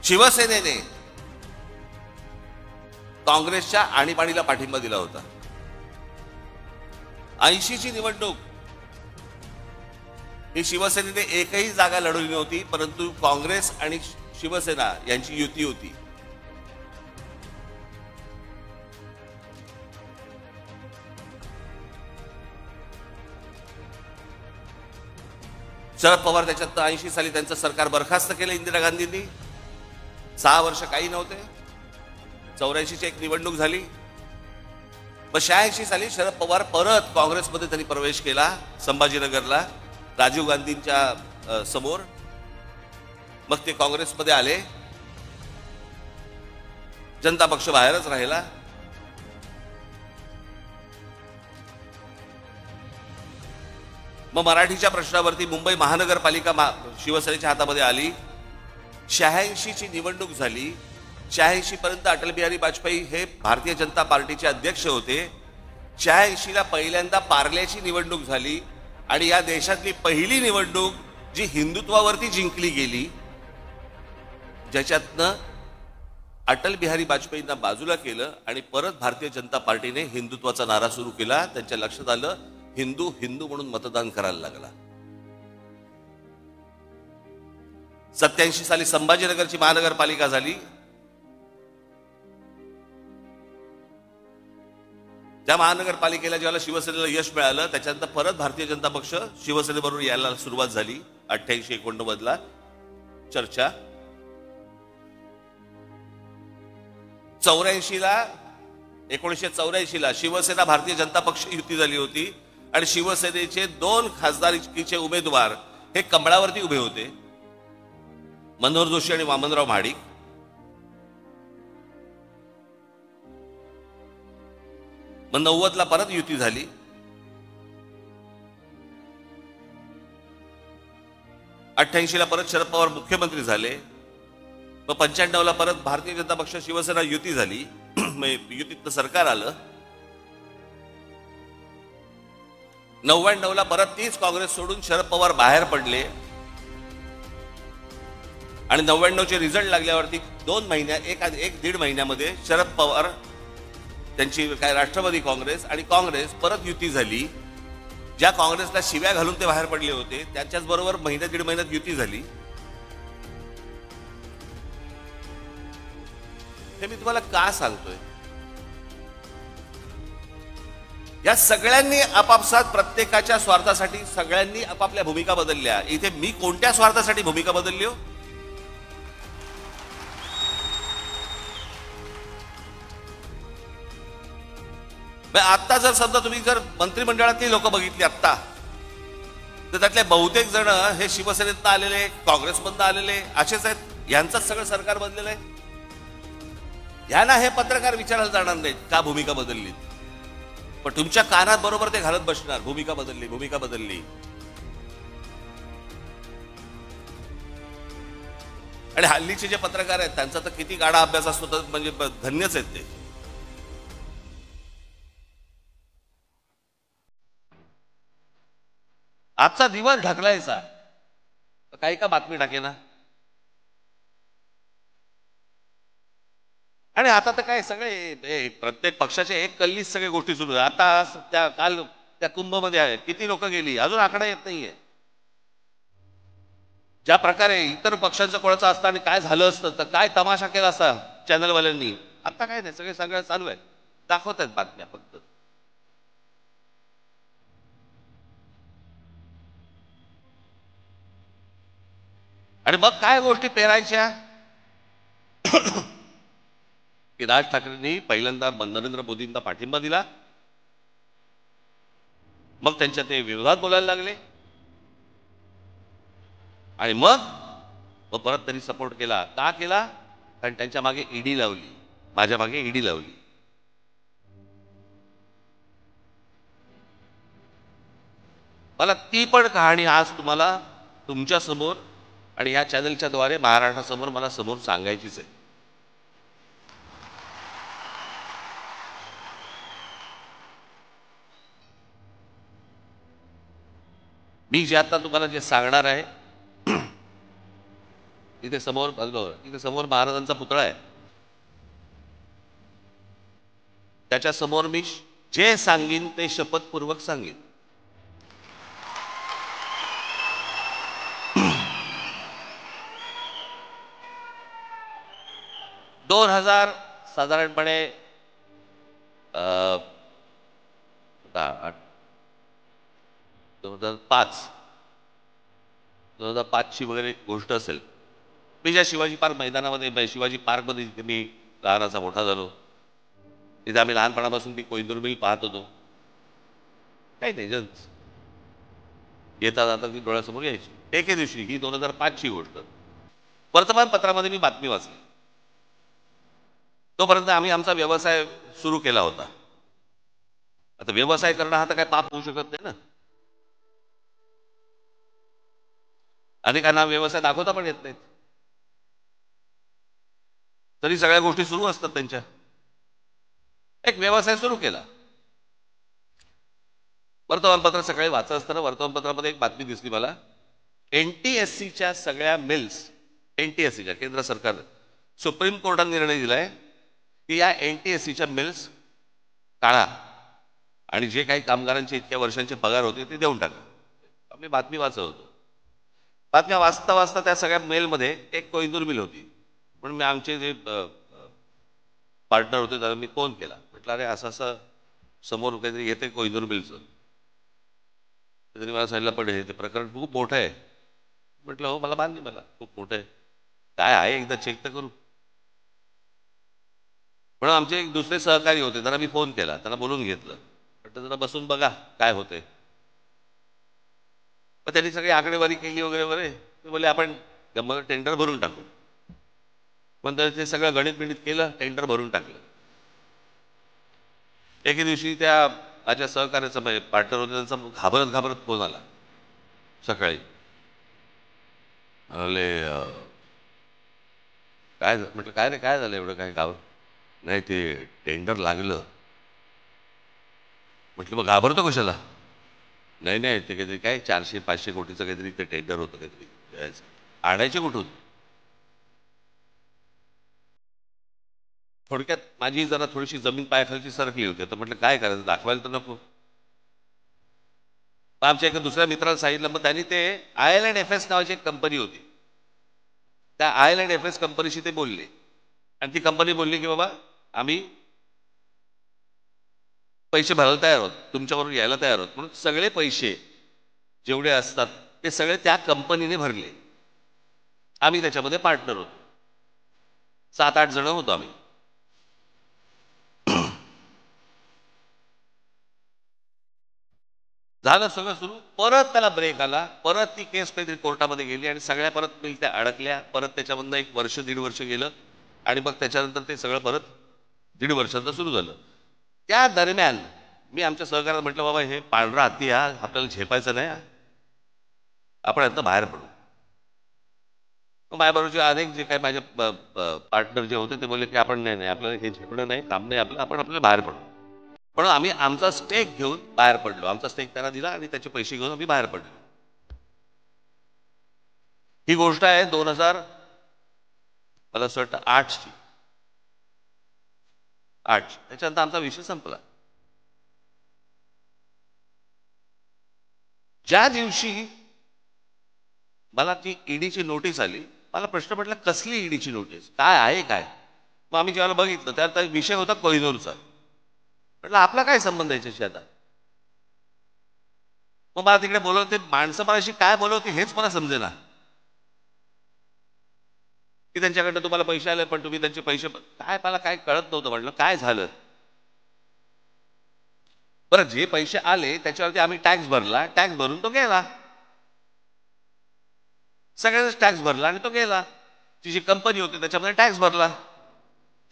शिवसेनेने काँग्रेसच्या आणीबाणीला पाठिंबा दिला होता. 80ची निवडणूक ही शिवसेनेने एकही जागा लढवली नव्हती, परंतु काँग्रेस आणि शिवसेना यांची युती होती. शरद पवार त्याच्यात 80 साली त्यांचं सरकार बरखास्त केलं इंदिरा गांधींनी. 6 वर्ष काही नव्हते. 84ची एक निवडणूक झाली. मग 86 साली शरद पवार परत काँग्रेसमध्ये त्यांनी प्रवेश केला संभाजीनगरला राजीव गांधींच्या समोर. मग ते काँग्रेसमध्ये आले. जनता पक्ष बाहेरच राहिला. मग मराठीच्या प्रश्नावरती मुंबई महानगरपालिका शिवसेनेच्या हातामध्ये आली. 86ची निवडणूक झाली. 86 पर्यंत अटल बिहारी वाजपेयी हे भारतीय जनता पार्टीचे अध्यक्ष होते. 86ला पहिल्यांदा पार्ल्याची निवडणूक झाली आणि या देशातली पहिली निवडणूक जी हिंदुत्वावरती जिंकली गेली, ज्याच्यातनं अटल बिहारी वाजपेयींना बाजूला केलं आणि परत भारतीय जनता पार्टीने हिंदुत्वाचा नारा सुरू केला. त्यांच्या लक्षात आलं हिंदू हिंदू म्हणून मतदान करायला लागला. 87 साली संभाजीनगरची महानगरपालिका झाली. ज्या महानगरपालिकेला ज्याला शिवसेनेला यश मिळालं त्याच्यानंतर परत भारतीय जनता पक्ष शिवसेनेबरोबर यायला सुरुवात झाली. 88-89 चर्चा. 1984ला शिवसेना भारतीय जनता पक्ष युती झाली होती आणि शिवसेनेचे 2 खासदारकीचे उमेदवार हे कमळावरती उभे होते, मनोहर जोशी आणि वामनराव महाडिक. मग 90ला परत युती झाली. ला परत शरद पवार मुख्यमंत्री झाले. मग 95ला परत भारतीय जनता पक्ष शिवसेना युती झाली. युतीतलं सरकार आलं. 99ला परत तीच काँग्रेस सोडून शरद पवार बाहेर पडले आणि 99चे रिझल्ट लागल्यावरती 2 महिन्यात एक दीड महिन्यामध्ये शरद पवार त्यांची काय राष्ट्रवादी काँग्रेस आणि काँग्रेस परत युती झाली. ज्या काँग्रेसला शिव्या घालून ते बाहेर पडले होते त्यांच्याच बरोबर दीड महिन्यात युती झाली. हे मी तुम्हाला का सांगतोय? या सगळ्यांनी आपापसात प्रत्येकाच्या स्वार्थासाठी सगळ्यांनी आपापल्या भूमिका बदलल्या. इथे मी कोणत्या स्वार्थासाठी भूमिका बदलली हो? आता जर समजा तुम्ही जर मंत्रिमंडळातली लोक बघितली आता तर त्यातले बहुतेक जण हे शिवसेनेतनं आलेले, काँग्रेसमधनं आलेले असेच आहेत. यांचंच सगळं सरकार बनलेलं आहे. यांना हे पत्रकार विचारायला जाणार नाहीत का भूमिका बदलली, पण तुमच्या कानात बरोबर ते घालत बसणार भूमिका बदलली, भूमिका बदलली. आणि हल्लीचे जे पत्रकार आहेत त्यांचा तर किती गाडा अभ्यास असतो, तर म्हणजे धन्यच आहेत ते. आजचा दिवस ढकलायचा, काही का बातमी टाकेना. आणि आता तर काय सगळे प्रत्येक पक्षाचे एक कल्लीच सगळ्या गोष्टी सुरू आहेत. आता त्या काल त्या कुंभमध्ये आहे, किती लोक गेली अजून आकडा येत नाहीये. ज्या प्रकारे इतर पक्षांचं कोणाचं असतं आणि काय झालं असतं, तर काय तमाशा केला असता चॅनलवाल्यांनी. आता काय नाही, सगळं चालू आहे, दाखवत आहेत बातम्या फक्त. आणि मग काय गोष्टी पेरायच्या की राज ठाकरेंनी पहिल्यांदा नरेंद्र मोदींना पाठिंबा दिला, मग त्यांच्या ते विरोधात बोलायला लागले, आणि मग परत त्यांनी सपोर्ट केला. का केला? कारण त्यांच्या मागे ईडी लावली, माझ्या मागे ईडी लावली. मला ती पण कहाणी आज तुम्हाला तुमच्या समोर आणि या चॅनलच्या द्वारे महाराष्ट्रासमोर मला समोर सांगायचीच आहे. मी जे आता तुम्हाला जे सांगणार आहे, इथे समोर इथे समोर महाराजांचा पुतळा आहे, त्याच्या समोर मी जे सांगीन ते शपथपूर्वक सांगेन. 2000 साधारणपणे 2005 ची वगैरे गोष्ट असेल. मी ज्या शिवाजी पार्क मैदानामध्ये, शिवाजी पार्कमध्ये जिथे मी लहानाचा मोठा झालो, तिथे आम्ही लहानपणापासून ती कोइंदूर मिल पाहत होतो. काही नाही, जस्ट येता जाता ती डोळ्यासमोर यायची. एके दिवशी ही 2005 ची गोष्ट, वर्तमानपत्रामध्ये मी बातमी वाचली. तोपर्यंत आम्ही आमचा व्यवसाय सुरू केला होता. आता व्यवसाय करणं हा तर काय पाप होऊ शकत नाही ना. अनेकांना व्यवसाय दाखवता पण येत नाहीत, तरी सगळ्या गोष्टी सुरू असतात त्यांच्या. एक व्यवसाय सुरू केला. वर्तमानपत्र सकाळी वाचत असताना वर्तमानपत्रामध्ये एक बातमी दिसली मला. एनटीएससीच्या सगळ्या मिल्स, एनटीएससीच्या केंद्र सरकार सुप्रीम कोर्टाने निर्णय दिलाय की या एनटीएससीच्या मिल्स काढा आणि जे काही कामगारांचे इतक्या वर्षांचे पगार होते ते देऊन टाका. आम्ही बातमी वाचत होतो. बातम्या वाचता वाचता त्या सगळ्या मेलमध्ये एक कोइंदूर मिल होती. म्हणून मी आमचे जे पार्टनर होते त्याला मी फोन केला, म्हटलं अरे असं असं समोर काहीतरी येते कोइंदूर मिलचं. त्यांनी मला सांगितलं पण हे ते प्रकरण खूप मोठं आहे. म्हटलं हो, मला मान्य, मला खूप मोठं आहे, काय आहे एकदा चेक तर करू. म्हणून आमचे एक दुसरे सहकारी होते, त्यांना मी फोन केला, त्यांना बोलून घेतलं, म्हटलं जरा बसून बघा काय होते. मग त्यांनी सगळी आकडेवारी केली वगैरे वगैरे. ते बोलले आपण टेंडर भरून टाकू. पण ते सगळं गणित बिणित केलं, टेंडर भरून टाकलं. एके दिवशी त्या माझ्या सहकार्याचा पार्टनर होते, त्यांचा घाबरत घाबरत फोन आला सकाळी. अरे काय म्हटलं, काय रे काय झालं एवढं काय घाबर? नाही ते टेंडर लागलं. म्हटलं मग घाबरतो कशाला? नाही नाही, ते काहीतरी काय 400-500 कोटीचं काहीतरी ते टेंडर होतं काहीतरी, आणायचे कुठून? थोडक्यात माझी जरा थोडीशी जमीन पायाखालची सरकली होती. तर म्हटलं काय करायचं, दाखवायला तर नको. आमच्या एका दुसऱ्या मित्राला सांगितलं, मग त्यांनी ते आयलँड एफ एस नावाची एक कंपनी होती, त्या आयलँड एफ एस कंपनीशी ते बोलले. आणि ती कंपनी बोलली की बाबा आम्ही पैसे भरायला तयार आहोत, तुमच्याबरोबर यायला तयार आहोत. म्हणून सगळे पैसे जेवढे असतात ते सगळे त्या कंपनीने भरले. आम्ही त्याच्यामध्ये पार्टनर होतो, 7-8 जण होतो आम्ही. झालं सगळं सुरू, परत त्याला ब्रेक आला, परत ती केस काहीतरी कोर्टामध्ये गेली आणि सगळ्या परत मिल त्या अडकल्या. परत त्याच्यामधनं 1 वर्ष 1.5 वर्ष गेलं आणि मग त्याच्यानंतर ते सगळं परत 1.5 वर्षाचं सुरू झालं. त्या दरम्यान मी आमच्या सहकार्याला म्हटलं, बाबा हे पांढरा हत्ती हा आपल्याला झेपायचं नाही, आपण यातनं बाहेर पडू. माझ्याबरोबरचे अनेक जे काही माझे पार्टनर जे होते ते बोलले की आपण नाही आपल्याला हे झेपणं नाही, काम नाही आपलं, आपण आपल्याला बाहेर पडू. पण आम्ही आमचा स्टेक घेऊन बाहेर पडलो. आमचा स्टेक त्यांना दिला आणि त्याचे पैसे घेऊन आम्ही बाहेर पडलो. ही गोष्ट आहे 2000 मला असं वाटतं 8ची. त्याच्यानंतर आमचा विषय संपला. ज्या दिवशी मला ती ईडीची नोटीस आली, मला प्रश्न पडला कसली ईडीची नोटीस, काय आहे काय. मग आम्ही जेव्हा बघितलं त्यात विषय होता कोहिनूरचा. म्हटलं आपला काय संबंध याच्याशी आता. मग मला तिकडे बोलवते माणसं मलाशी काय बोलवते हेच मला समजेना. की त्यांच्याकडनं तुम्हाला पैसे आले पण तुम्ही त्यांचे पैसे काय मला काय कळत नव्हतं. म्हटलं काय झालं. बरं जे पैसे आले त्याच्यावरती आम्ही टॅक्स भरला, टॅक्स भरून तो गेला. सगळ्यांनाच टॅक्स भरला आणि तो गेला. ती जी कंपनी होती त्याच्यामध्ये टॅक्स भरला,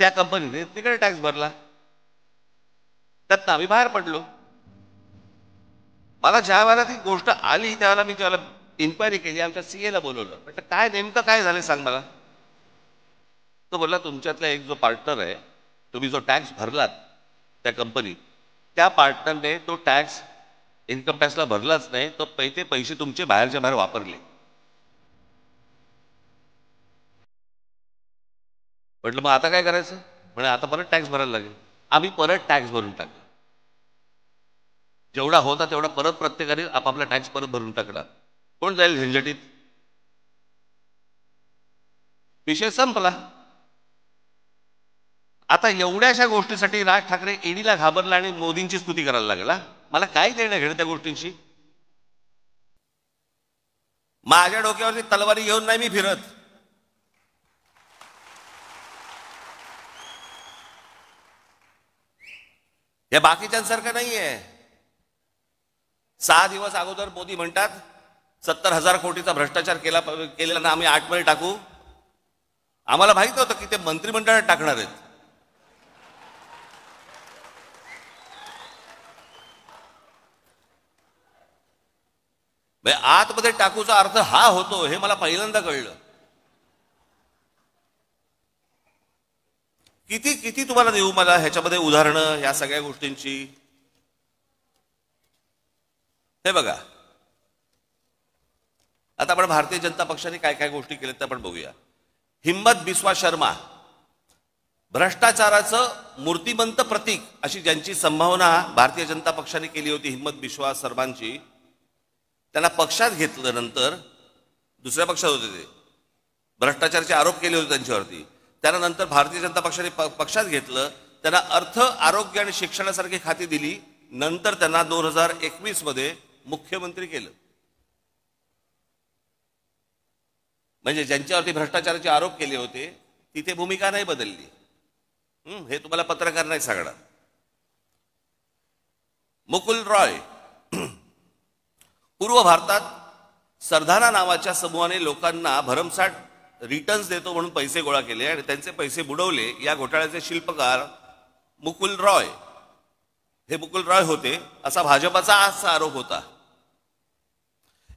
त्या कंपनीने तिकडे टॅक्स भरला, त्यातनं आम्ही बाहेर पडलो. मला ज्या वेळेला ती गोष्ट आली त्यावेळेला मी ज्यावेळेला इन्क्वायरी केली, आमच्या सीएला बोलवलं. म्हटलं काय नेमकं काय झालं सांग मला. तो बोलला तुमच्यातला एक जो पार्टनर आहे, तुम्ही जो टॅक्स भरलात त्या कंपनीत, त्या पार्टनरने तो टॅक्स इन्कम टॅक्सला भरलाच नाही, तो पैसे तुमचे बाहेरच्या बाहेर वापरले. म्हटलं मग आता काय करायचं. म्हणजे आता परत टॅक्स भरायला लागेल. आम्ही परत टॅक्स भरून टाकला. जेवढा होता तेवढा परत प्रत्येकाने आपापला टॅक्स परत भरून टाकला. कोण जाईल झंझटीत. विषय संपला. आता एवढ्याशा गोष्टीसाठी राज ठाकरे ईडीला घाबरला आणि मोदींची स्तुती करायला लागला. मला काय देणं घेणं त्या गोष्टींशी. माझ्या डोक्यावरती तलवारी घेऊन नाही मी फिरत. हे बाकीच्यांसारखं नाहीये. 6 दिवस अगोदर मोदी म्हणतात 70,000 कोटीचा भ्रष्टाचार केलेला ना आम्ही 8 मध्ये टाकू. आम्हाला माहित होतं की ते मंत्रिमंडळात टाकणार आहेत. आतमध्ये टाकूचा अर्थ हा होतो हे मला पहिल्यांदा कळलं. किती किती तुम्हाला देऊ मला ह्याच्यामध्ये उदाहरणं या सगळ्या गोष्टींची. हे बघा आता आपण भारतीय जनता पक्षाने काय काय गोष्टी केल्यात ते आपण बघूया. हिम्मत बिस्वा शर्मा भ्रष्टाचाराचं मूर्तिमंत प्रतीक अशी ज्यांची संभावना भारतीय जनता पक्षाने केली होती, हिम्मत बिस्वा शर्मांची, त्यांना पक्षात घेतलं. नंतर दुसऱ्या पक्षात होते ते, भ्रष्टाचाराचे आरोप केले होते त्यांच्यावरती. त्यानंतर भारतीय जनता पक्षाने पक्षात घेतलं. त्यांना अर्थ, आरोग्य आणि शिक्षणासारखी खाती दिली. नंतर त्यांना 2021 मध्ये मुख्यमंत्री केलं. म्हणजे ज्यांच्यावरती भ्रष्टाचाराचे आरोप केले होते तिथे भूमिका नाही बदलली. हे तुम्हाला पत्रकार नाही सांगणार. मुकुल रॉय पूर्व भारतात सरधाना नावाच्या समूहाने लोकांना भरमसाठ रिटर्न्स देतो म्हणून पैसे गोळा केले आणि त्यांचे पैसे बुडवले. या घोटाळ्याचे शिल्पकार मुकुल रॉय हे मुकुल रॉय होते असा भाजपाचा असा आरोप होता.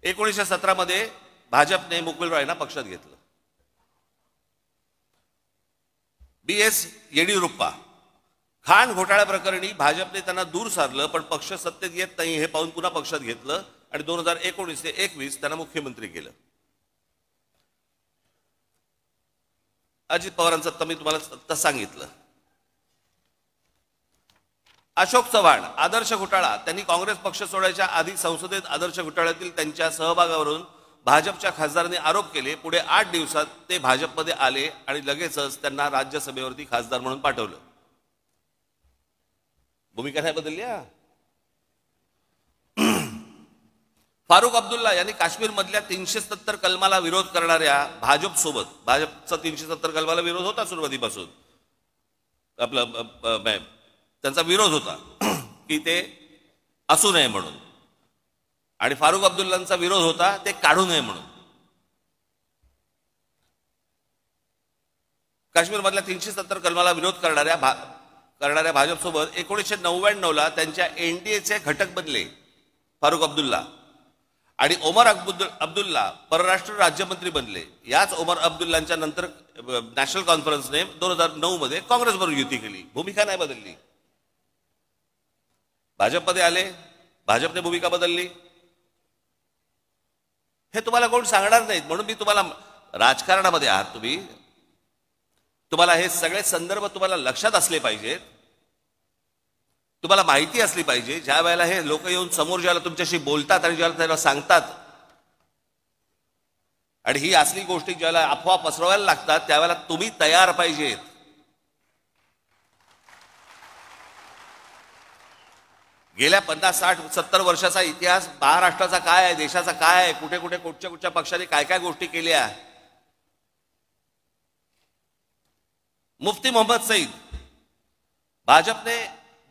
1917 मध्ये भाजपने मुकुल रॉयना पक्षात घेतलं. BS येडियुरप्पा खाण घोटाळ्या प्रकरणी भाजपने त्यांना दूर सारलं, पण पक्ष सत्तेत येत नाही हे पाहून पुन्हा पक्षात घेतलं आणि 2019 ते 21 त्यांना मुख्यमंत्री केलं. अजित पवारांचं आता मी तुम्हाला सांगितलं. अशोक चव्हाण आदर्श घोटाळा, त्यांनी काँग्रेस पक्ष सोडायच्या आधी संसदेत आदर्श घोटाळ्यातील त्यांच्या सहभागावरून भाजपच्या खासदारांनी आरोप केले. पुढे 8 दिवसात ते भाजपमध्ये आले आणि लगेचच त्यांना राज्यसभेवरती खासदार म्हणून पाठवलं. भूमिका नाही बदलली. फारुख अब्दुल्ला यांनी काश्मीर मधल्या 370 कलमाला विरोध करणाऱ्या भाजपसोबत, भाजपचा 370 कलमाला विरोध होता सुरुवातीपासून, त्यांचा विरोध होता की ते असू नये म्हणून, आणि फारुख अब्दुल्लांचा विरोध होता ते काढू नये म्हणून. काश्मीर मधल्या 370 कलमाला विरोध करणाऱ्या भाजपसोबत 1999 ला त्यांच्या NDAचे घटक बनले फारुख अब्दुल्ला आणि ओमर अब्दुल्ला परराष्ट्र राज्यमंत्री बनले. याच ओमर अब्दुल्लांच्या नंतर नॅशनल कॉन्फरन्सने 2009 मध्ये काँग्रेसबरोबर युती केली. भूमिका नाही बदलली. भाजपमध्ये आले, भाजपने भूमिका बदलली. हे तुम्हाला कोण सांगणार नाहीत. म्हणून मी तुम्हाला, राजकारणामध्ये आहात तुम्ही, तुम्हाला हे सगळे संदर्भ तुम्हाला लक्षात असले पाहिजेत, तुम्हाला माहिती असली पाहिजे. ज्या वेळेला हे लोक येऊन समोर ज्याला तुमच्याशी बोलतात आणि ज्याला त्याला सांगतात आणि ही असली गोष्टी ज्याला अफवा पसरवायला लागतात, त्यावेळेला तुम्ही तयार पाहिजेत. गेल्या 50, 60, 70 वर्षाचा इतिहास महाराष्ट्राचा काय आहे, देशाचा काय आहे, कुठे कुठे कुठच्या कुठच्या पक्षाने काय काय गोष्टी केल्या. मुफ्ती मोहम्मद सईद, भाजपने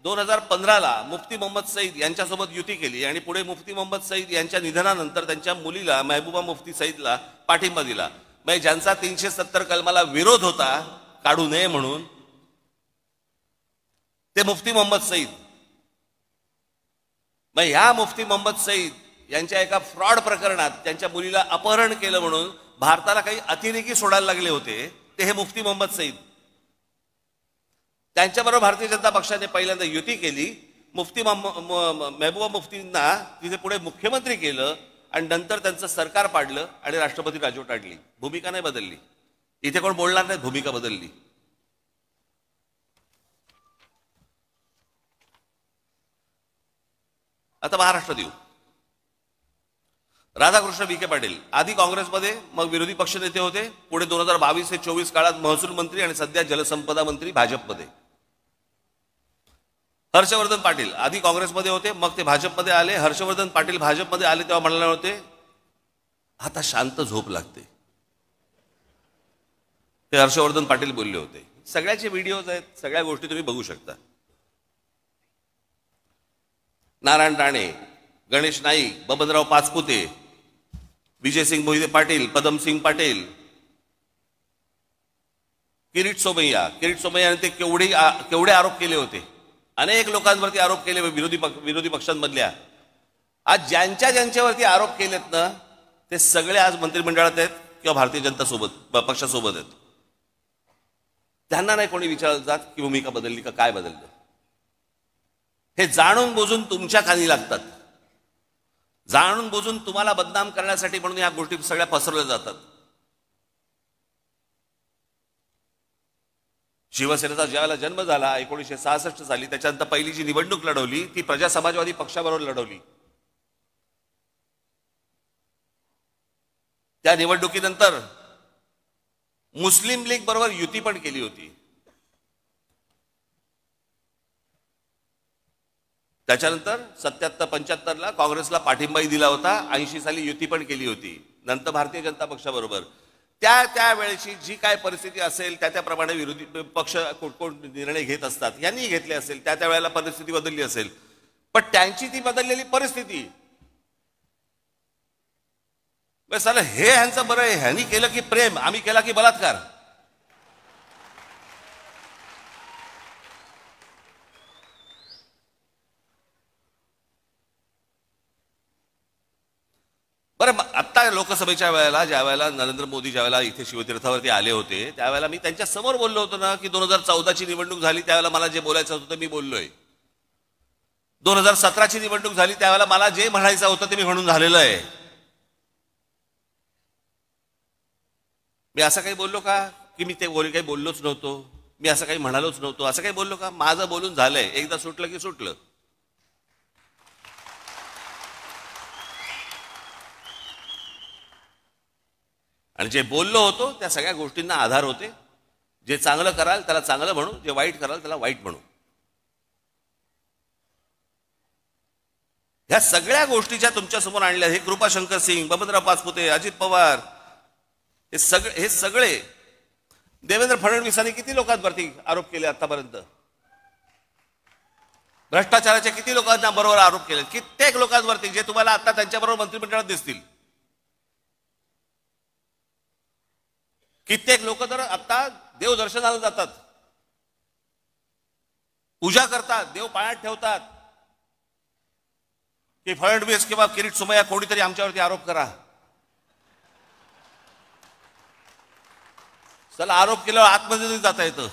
2015ला मुफ्ती मोहम्मद सईद यांच्यासोबत युती केली आणि पुढे मुफ्ती मोहम्मद सईद यांच्या निधनानंतर त्यांच्या मुलीला महबूबा मुफ्ती सईदला पाठिंबा दिला. म्हणजे ज्यांचा 370 कलमाला विरोध होता काढू नये म्हणून, ते मुफ्ती मोहम्मद सईद. मग ह्या मुफ्ती मोहम्मद सईद यांच्या एका फ्रॉड प्रकरणात त्यांच्या मुलीला अपहरण केलं म्हणून भारताला काही अतिरेकी सोडायला लागले होते, ते हे मुफ्ती मोहम्मद सईद. त्यांच्याबरोबर भारतीय जनता पक्षाने पहिल्यांदा युती केली. मुफ्ती महबूबा मुफ्तींना तिथे पुढे मुख्यमंत्री केलं आणि नंतर त्यांचं सरकार पाडलं आणि राष्ट्रपती राजवट आणली. भूमिका नाही बदलली. इथे कोण बोलणार नाही भूमिका बदलली. आता महाराष्ट्र देऊ. राधाकृष्ण विखे पाटील आधी काँग्रेसमध्ये, मग विरोधी पक्षनेते होते. पुढे 2022 ते 24 काळात महसूल मंत्री आणि सध्या जलसंपदा मंत्री भाजपमध्ये. हर्षवर्धन पाटील आधी काँग्रेसमध्ये होते, मग ते भाजपमध्ये आले. हर्षवर्धन पाटील भाजपमध्ये आले तेव्हा म्हणाले होते आता शांत झोप लागते. ते हर्षवर्धन पाटील बोलले होते. सगळ्याचे व्हिडिओज आहेत, सगळ्या गोष्टी तुम्ही बघू शकता. नारायण राणे, गणेश नाईक, बबनराव पाचपुते, विजयसिंग मोहिते पाटील, पदमसिंग पाटील, किरीट सोमय्या ते केवढे आरोप केले होते. अनेक लोकांवरती आरोप केले विरोधी पक्षांमधल्या. आज ज्यांच्यावरती आरोप केलेत ना, ते सगळे आज मंत्रिमंडळात आहेत किंवा भारतीय जनता पक्षासोबत आहेत. त्यांना नाही कोणी विचारत जात की भूमिका बदलली का, काय बदललं. हे जाणून बुजून तुमच्या खाली लागतात. जाणून बुजून तुम्हाला बदनाम करण्यासाठी म्हणून या गोष्टी सगळ्या पसरवल्या जातात. शिवसेनेचा ज्यावेळेला जन्म झाला 1966 साली, त्याच्यानंतर पहिली जी निवडणूक लढवली ती प्रजा समाजवादी पक्षाबरोबर लढवली. त्या निवडणुकीनंतर मुस्लिम लीग बरोबर युती पण केली होती. त्याच्यानंतर 77-75ला काँग्रेसला पाठिंबाही दिला होता. 80 साली युती पण केली होती. नंतर भारतीय जनता पक्षाबरोबर त्या वेळेची जी काय परिस्थिती असेल त्याप्रमाणे विरोधी पक्ष कोण निर्णय घेत असतात, यांनी घेतले असेल, त्या वेळेला परिस्थिती बदलली असेल. पण त्यांची ती बदललेली परिस्थिती, हे ह्यांचं बरं आहे, ह्यांनी केलं की प्रेम, आम्ही केला की बलात्कार. बरं, आता लोकसभेच्या वेळेला ज्या वेळेला नरेंद्र मोदी ज्यावेळेला इथे शिवतीर्थावरती आले होते, त्यावेळेला मी त्यांच्या समोर बोललो होतो ना की 2014ची निवडणूक झाली त्यावेळेला मला जे बोलायचं होतं ते मी बोललोय. 2017ची निवडणूक झाली त्यावेळेला मला जे म्हणायचं होतं ते मी म्हणून झालेलं आहे. मी असं काही बोललो का की मी ते काही बोललोच नव्हतो, मी असं काही म्हणालोच नव्हतो, असं काही बोललो का? माझं बोलून झालंय. एकदा सुटलं की सुटलं. आणि जे बोललो होतो त्या सगळ्या गोष्टींना आधार होते. जे चांगलं कराल त्याला चांगलं म्हणू, जे वाईट कराल त्याला वाईट म्हणू. ह्या सगळ्या गोष्टीच्या तुमच्या समोर आणल्या. हे कृपाशंकर सिंग, बबनराव पाचपुते, अजित पवार, हे सगळे देवेंद्र फडणवीसांनी किती लोकांवरती आरोप केले आतापर्यंत? भ्रष्टाचाराचे किती लोकांना बरोबर आरोप केले? कित्येक लोकांवरती, जे तुम्हाला आता त्यांच्याबरोबर मंत्रिमंडळात दिसतील. कित्येक लोक तर आता देवदर्शनाला जातात, पूजा करतात, देव पायात ठेवतात. की फडणवीस किंवा किरीट सोमय्या कोणीतरी आमच्यावरती आरोप करा. चला आरोप केल्यावर आतमध्ये जाता येतं.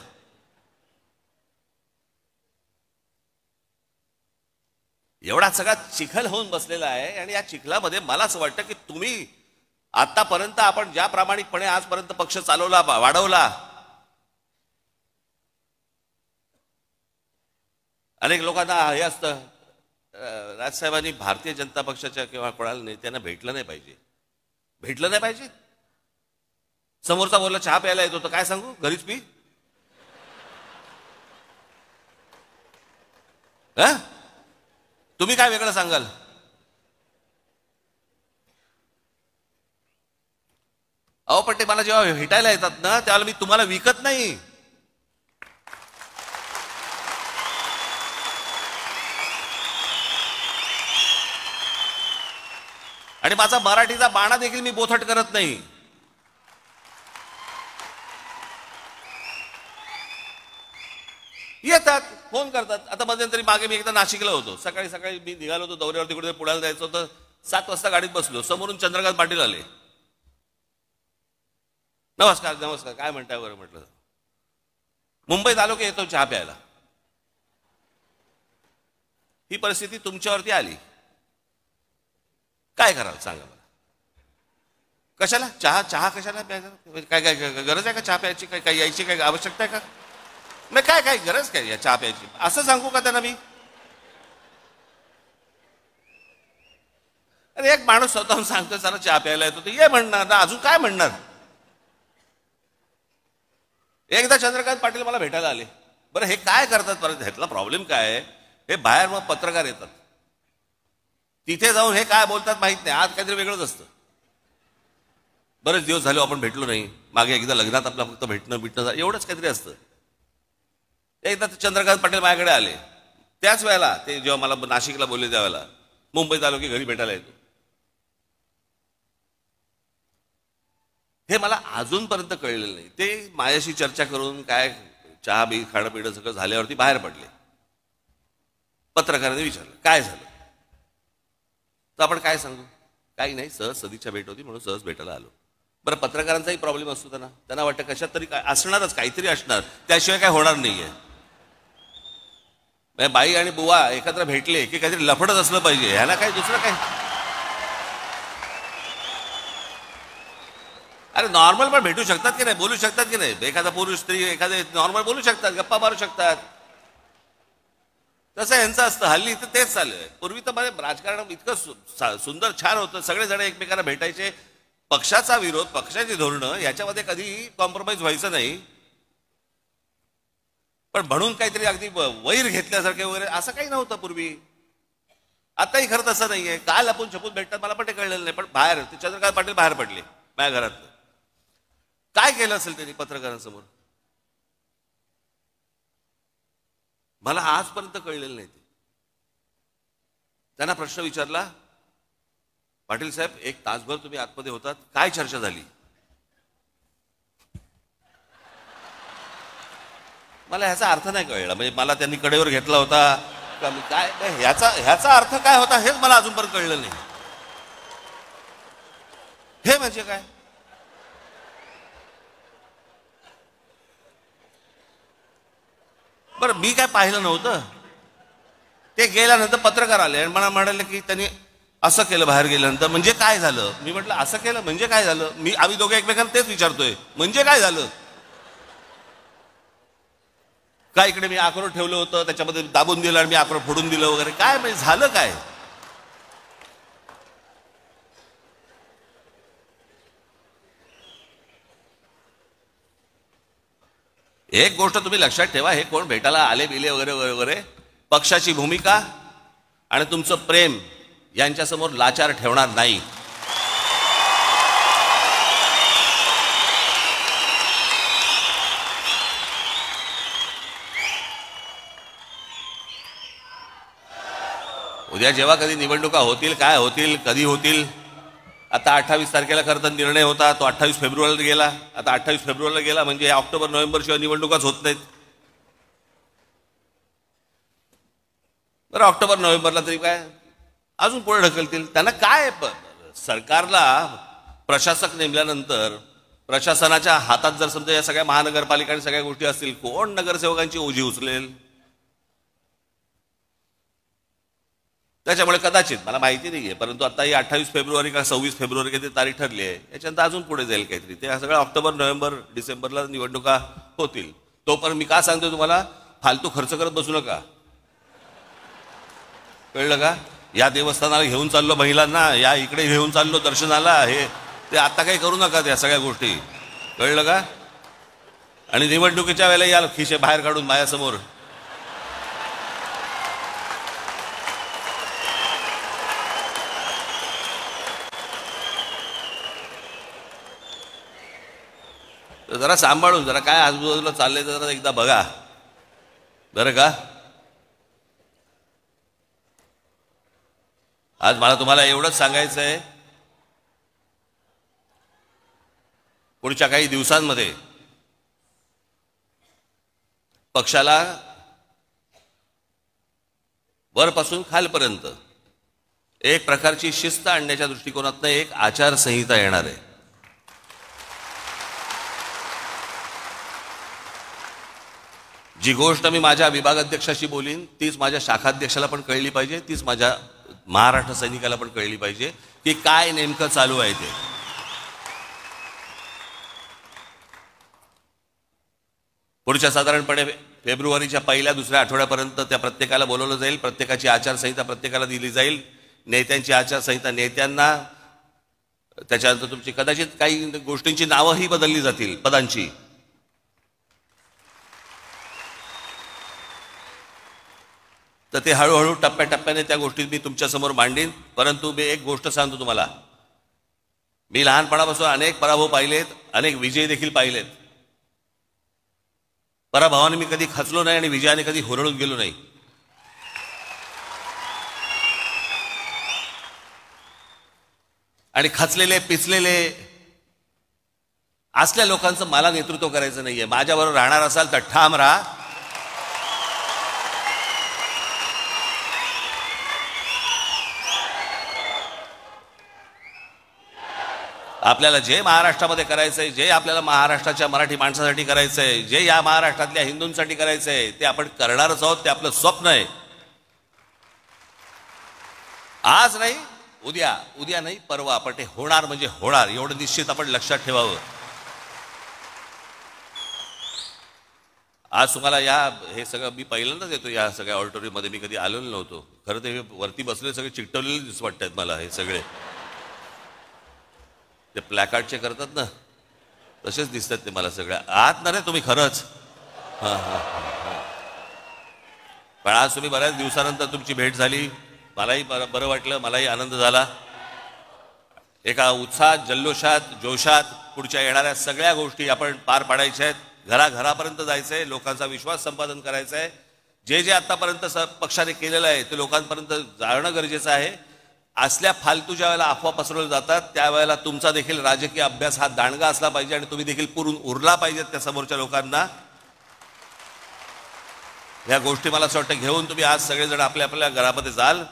एवढा सगळा चिखल होऊन बसलेला आहे आणि या चिखलामध्ये मला असं वाटतं की तुम्ही आतापर्यंत आपण ज्या प्रामाणिकपणे आजपर्यंत पक्ष चालवला वाढवला, अनेक लोकांना हे असतं राजसाहेबांनी भारतीय जनता पक्षाच्या किंवा कोणाला नेत्यांना भेटलं नाही पाहिजे. समोरचा बोलला चहा प्यायला येतो तर काय सांगू, घरीच पी. तुम्ही काय वेगळं सांगाल? अहो पण ते मला जेव्हा भेटायला येतात ना त्यावेळेला मी तुम्हाला विकत नाही. आणि माझा मराठीचा बाणा देखील मी बोथट करत नाही. येतात, फोन करतात. आता मध्यंतरी मागे मी एकदा नाशिकला होतो. सकाळी मी निघालो होतो दौऱ्यावरती, कुठे पुण्याला जायचं होतं. 7 वाजता गाडीत बसलो, समोरून चंद्रकांत पाटील आले. नमस्कार काय म्हणताय बरं म्हटलं. मुंबईत आलो की येतो चहा प्यायला. ही परिस्थिती तुमच्यावरती आली, काय कराल सांगा मला. कशाला चहा कशाला प्यायचा? काय गरज आहे का चहा प्यायची? काय यायची काय आवश्यकता आहे का? नाही काय गरज काय या चहा प्यायची असं सांगू का त्यांना मी? अरे एक माणूस स्वतःहून सांगतो चला चहा प्यायला येतो, तर ये म्हणणार ना, अजून काय म्हणणार. एकदा चंद्रकांत पाटील मला भेटायला आले. बरं हे काय करतात परत, ह्यातला प्रॉब्लेम काय आहे, हे बाहेर मग पत्रकार येतात, तिथे जाऊन हे काय बोलतात माहित नाही, आज काहीतरी वेगळंच असतं. बरेच दिवस झाले आपण भेटलो नाही, मागे एकदा लग्नात आपला फक्त भेटणं एवढंच काहीतरी असतं. एकदा चंद्रकांत पाटील माझ्याकडे आले, त्याच वेळेला ते जेव्हा मला नाशिकला बोलले त्यावेळेला मुंबईत आलो की घरी भेटायला येतो. हे मला अजूनपर्यंत कळलेलं नाही. ते माझ्याशी चर्चा करून काय चहा बी खाणं पिणं सगळं झाल्यावरती बाहेर पडले. पत्रकाराने विचारलं काय झालं, तर आपण काय सांगू, काही नाही, सहज सदिच्छा भेट होती म्हणून सहज भेटायला आलो. बरं पत्रकारांचाही प्रॉब्लेम असतो, त्यांना वाटतं कशात तरी काय असणारच, काहीतरी असणार, त्याशिवाय काय होणार नाहीये. बाई आणि बुवा एकत्र भेटले की काहीतरी लफडच असलं पाहिजे, ह्याला काय दुसरं काय. अरे नॉर्मल पण भेटू शकतात की नाही, बोलू शकतात की नाही, एखादा पुरुष स्त्री एखादे नॉर्मल बोलू शकतात, गप्पा मारू शकतात. तसं यांचं असतं. हल्ली तर तेच चालू आहे. पूर्वी तर मध्ये राजकारण इतकं सुंदर छान होतं, सगळेजण एकमेकांना भेटायचे. पक्षाचा विरोध, पक्षाची धोरणं याच्यामध्ये कधी कॉम्प्रोमाइज व्हायचं नाही. पण म्हणून काहीतरी अगदी वैर घेतल्यासारखे वगैरे असं काही नव्हतं पूर्वी. आताही खरं तसं नाहीये. काल आपण छपून भेटतात मला पण ते कळलेलं नाही. पण बाहेर ते चंद्रकांत पाटील बाहेर पडले माझ्या घरात. काय केलं असेल त्यांनी पत्रकारांसमोर मला आजपर्यंत कळलेलं नाही. त्यांना प्रश्न विचारला, पाटील साहेब 1 तासभर तुम्ही आतमध्ये होतात, काय चर्चा झाली? मला ह्याचा अर्थ नाही कळला. म्हणजे मला त्यांनी कडेवर घेतला होता का काय, ह्याचा अर्थ काय होता हेच मला अजूनपर्यंत कळलं नाही. हे म्हणजे काय? बरं मी काय पाहिलं नव्हतं. ते गेल्यानंतर पत्रकार आले आणि मला म्हणाले की त्यांनी असं केलं बाहेर गेल्यानंतर. म्हणजे काय झालं? मी म्हटलं असं केलं म्हणजे काय झालं? आम्ही दोघे एकमेकांना तेच विचारतोय, म्हणजे काय झालं? काय इकडे मी अक्रोड ठेवलं होतं, त्याच्यामध्ये दाबून दिलं आणि मी अक्रोड फोडून दिलं वगैरे, काय म्हणजे झालं काय? एक गोष्ट तुम्ही लक्षात ठेवा, हे कोण भेटायला आले बिले वगैरे वगैरे, पक्षाची भूमिका आणि तुमचं प्रेम यांच्यासमोर लाचार ठेवणार नाही. उद्या जेव्हा कधी निवडणुका होतील, काय होतील, कधी होतील, आता 28 तारखेला खरं तर निर्णय होता, तो 28 फेब्रुवारीला गेला. आता 28 फेब्रुवारीला गेला म्हणजे ऑक्टोबर नोव्हेंबर शिवाय निवडणुकाच होत नाहीत. बरं ऑक्टोबर नोव्हेंबरला तरी काय अजून पुढे ढकलतील. त्यांना काय सरकारला प्रशासक नेमल्यानंतर प्रशासनाच्या हातात जर समजा या सगळ्या महानगरपालिका आणि सगळ्या गोष्टी असतील, कोण नगरसेवकांची ओझी उचलेल? त्याच्यामुळे कदाचित मला माहिती नाहीये, परंतु आता ही 28 फेब्रुवारी का 26 फेब्रुवारी काहीतरी तारीख ठरली आहे. याच्यानंतर अजून पुढे जाईल काहीतरी. ते सगळं ऑक्टोबर, नोव्हेंबर, डिसेंबरला निवडणुका होतील. तोपर्यंत मी का सांगतो तुम्हाला, फालतू खर्च करत बसू नका. कळलं का? या देवस्थानाला घेऊन चाललो महिलांना, या इकडे घेऊन चाललो दर्शनाला, हे ते आता काही करू नका त्या सगळ्या गोष्टी. कळलं का? आणि निवडणुकीच्या वेळेला या खिशे बाहेर काढून माझ्यासमोर जरा सांभाळून, जरा काय आजूबाजूला चाललंय जरा एकदा बघा बरं का. आज मला तुम्हाला एवढंच सांगायचं आहे, पुढच्या काही दिवसांमध्ये पक्षाला वरपासून खालपर्यंत एक प्रकारची शिस्त आणण्याच्या दृष्टिकोनातून एक आचारसंहिता येणार आहे. जी गोष्ट मी माझ्या विभागाध्यक्षाशी बोलीन तीच माझ्या शाखाध्यक्षाला पण कळली पाहिजे, तीच माझ्या महाराष्ट्र सैनिकाला पण कळली पाहिजे की काय नेमकं चालू आहे ते. पुढच्या साधारणपणे फेब्रुवारीच्या पहिल्या दुसऱ्या आठवड्यापर्यंत त्या प्रत्येकाला बोलवलं जाईल. प्रत्येकाची आचारसंहिता प्रत्येकाला दिली जाईल. नेत्यांची आचारसंहिता नेत्यांना, त्याच्यानंतर तुमची कदाचित काही गोष्टींची नावंही बदलली जातील, पदांची. तर ते हळूहळू टप्प्याटप्प्याने त्या गोष्टी मी तुमच्यासमोर मांडीन. परंतु मी एक गोष्ट सांगतो तुम्हाला, मी लहानपणापासून अनेक पराभव पाहिलेत, अनेक विजय देखील पाहिलेत. पराभवाने मी कधी खचलो नाही आणि विजयाने कधी हुरळून गेलो नाही. आणि खचलेले पिचलेले असल्या लोकांचं मला नेतृत्व करायचं नाहीये. माझ्याबरोबर राहणार असाल तर ठाम राहा. आपल्याला जे महाराष्ट्रामध्ये करायचंय, जे आपल्याला महाराष्ट्राच्या मराठी माणसासाठी करायचंय, जे या महाराष्ट्रातल्या हिंदूंसाठी करायचंय ते आपण करणारच आहोत. ते आपलं स्वप्न आहे. आज नाही, उद्या, उद्या नाही परवा, पण ते होणार म्हणजे होणार, एवढं निश्चित आपण लक्षात ठेवावं. आज तुम्हाला हे सगळं मी पहिल्यांदाच येतो या सगळ्या ऑडिटोरियममध्ये. मी कधी आलेलो नव्हतो. खरं ते वरती बसले सगळे चिकटवलेले दिसत वाटतात मला. हे सगळे ते प्लॅकार्डचे करतात ना, तसेच दिसतात ते मला सगळ्या. आत ना रे तुम्ही खरंच. हां हां हां. पण आज तुम्ही बऱ्याच दिवसानंतर तुमची भेट झाली. मलाही बरं वाटलं, मलाही आनंद झाला. एका उत्साहात, जल्लोषात, जोशात पुढच्या येणाऱ्या सगळ्या गोष्टी आपण पार पाडायच्या आहेत. घराघरापर्यंत जायचं आहे, लोकांचा विश्वास संपादन करायचा आहे. जे जे आतापर्यंत पक्षाने केलेलं आहे ते लोकांपर्यंत जाणं गरजेचं आहे. असल्या फालतू ज्या वेळेला अफवा पसरवल्या जातात त्यावेळेला तुमचा देखील राजकीय अभ्यास हा दांडगा असला पाहिजे आणि तुम्ही देखील पुरून उरला पाहिजेत त्या समोरच्या लोकांना. या गोष्टी मला असं वाटतं घेऊन तुम्ही आज सगळेजण आपल्या आपल्या घरामध्ये जाल.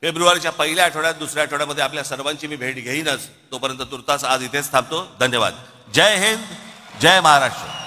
फेब्रुवारीच्या पहिल्या आठवड्यात, दुसऱ्या आठवड्यामध्ये आपल्या सर्वांची मी भेट घेईनच. तोपर्यंत तुर्तास आज इथेच थांबतो. धन्यवाद. जय हिंद, जय महाराष्ट्र.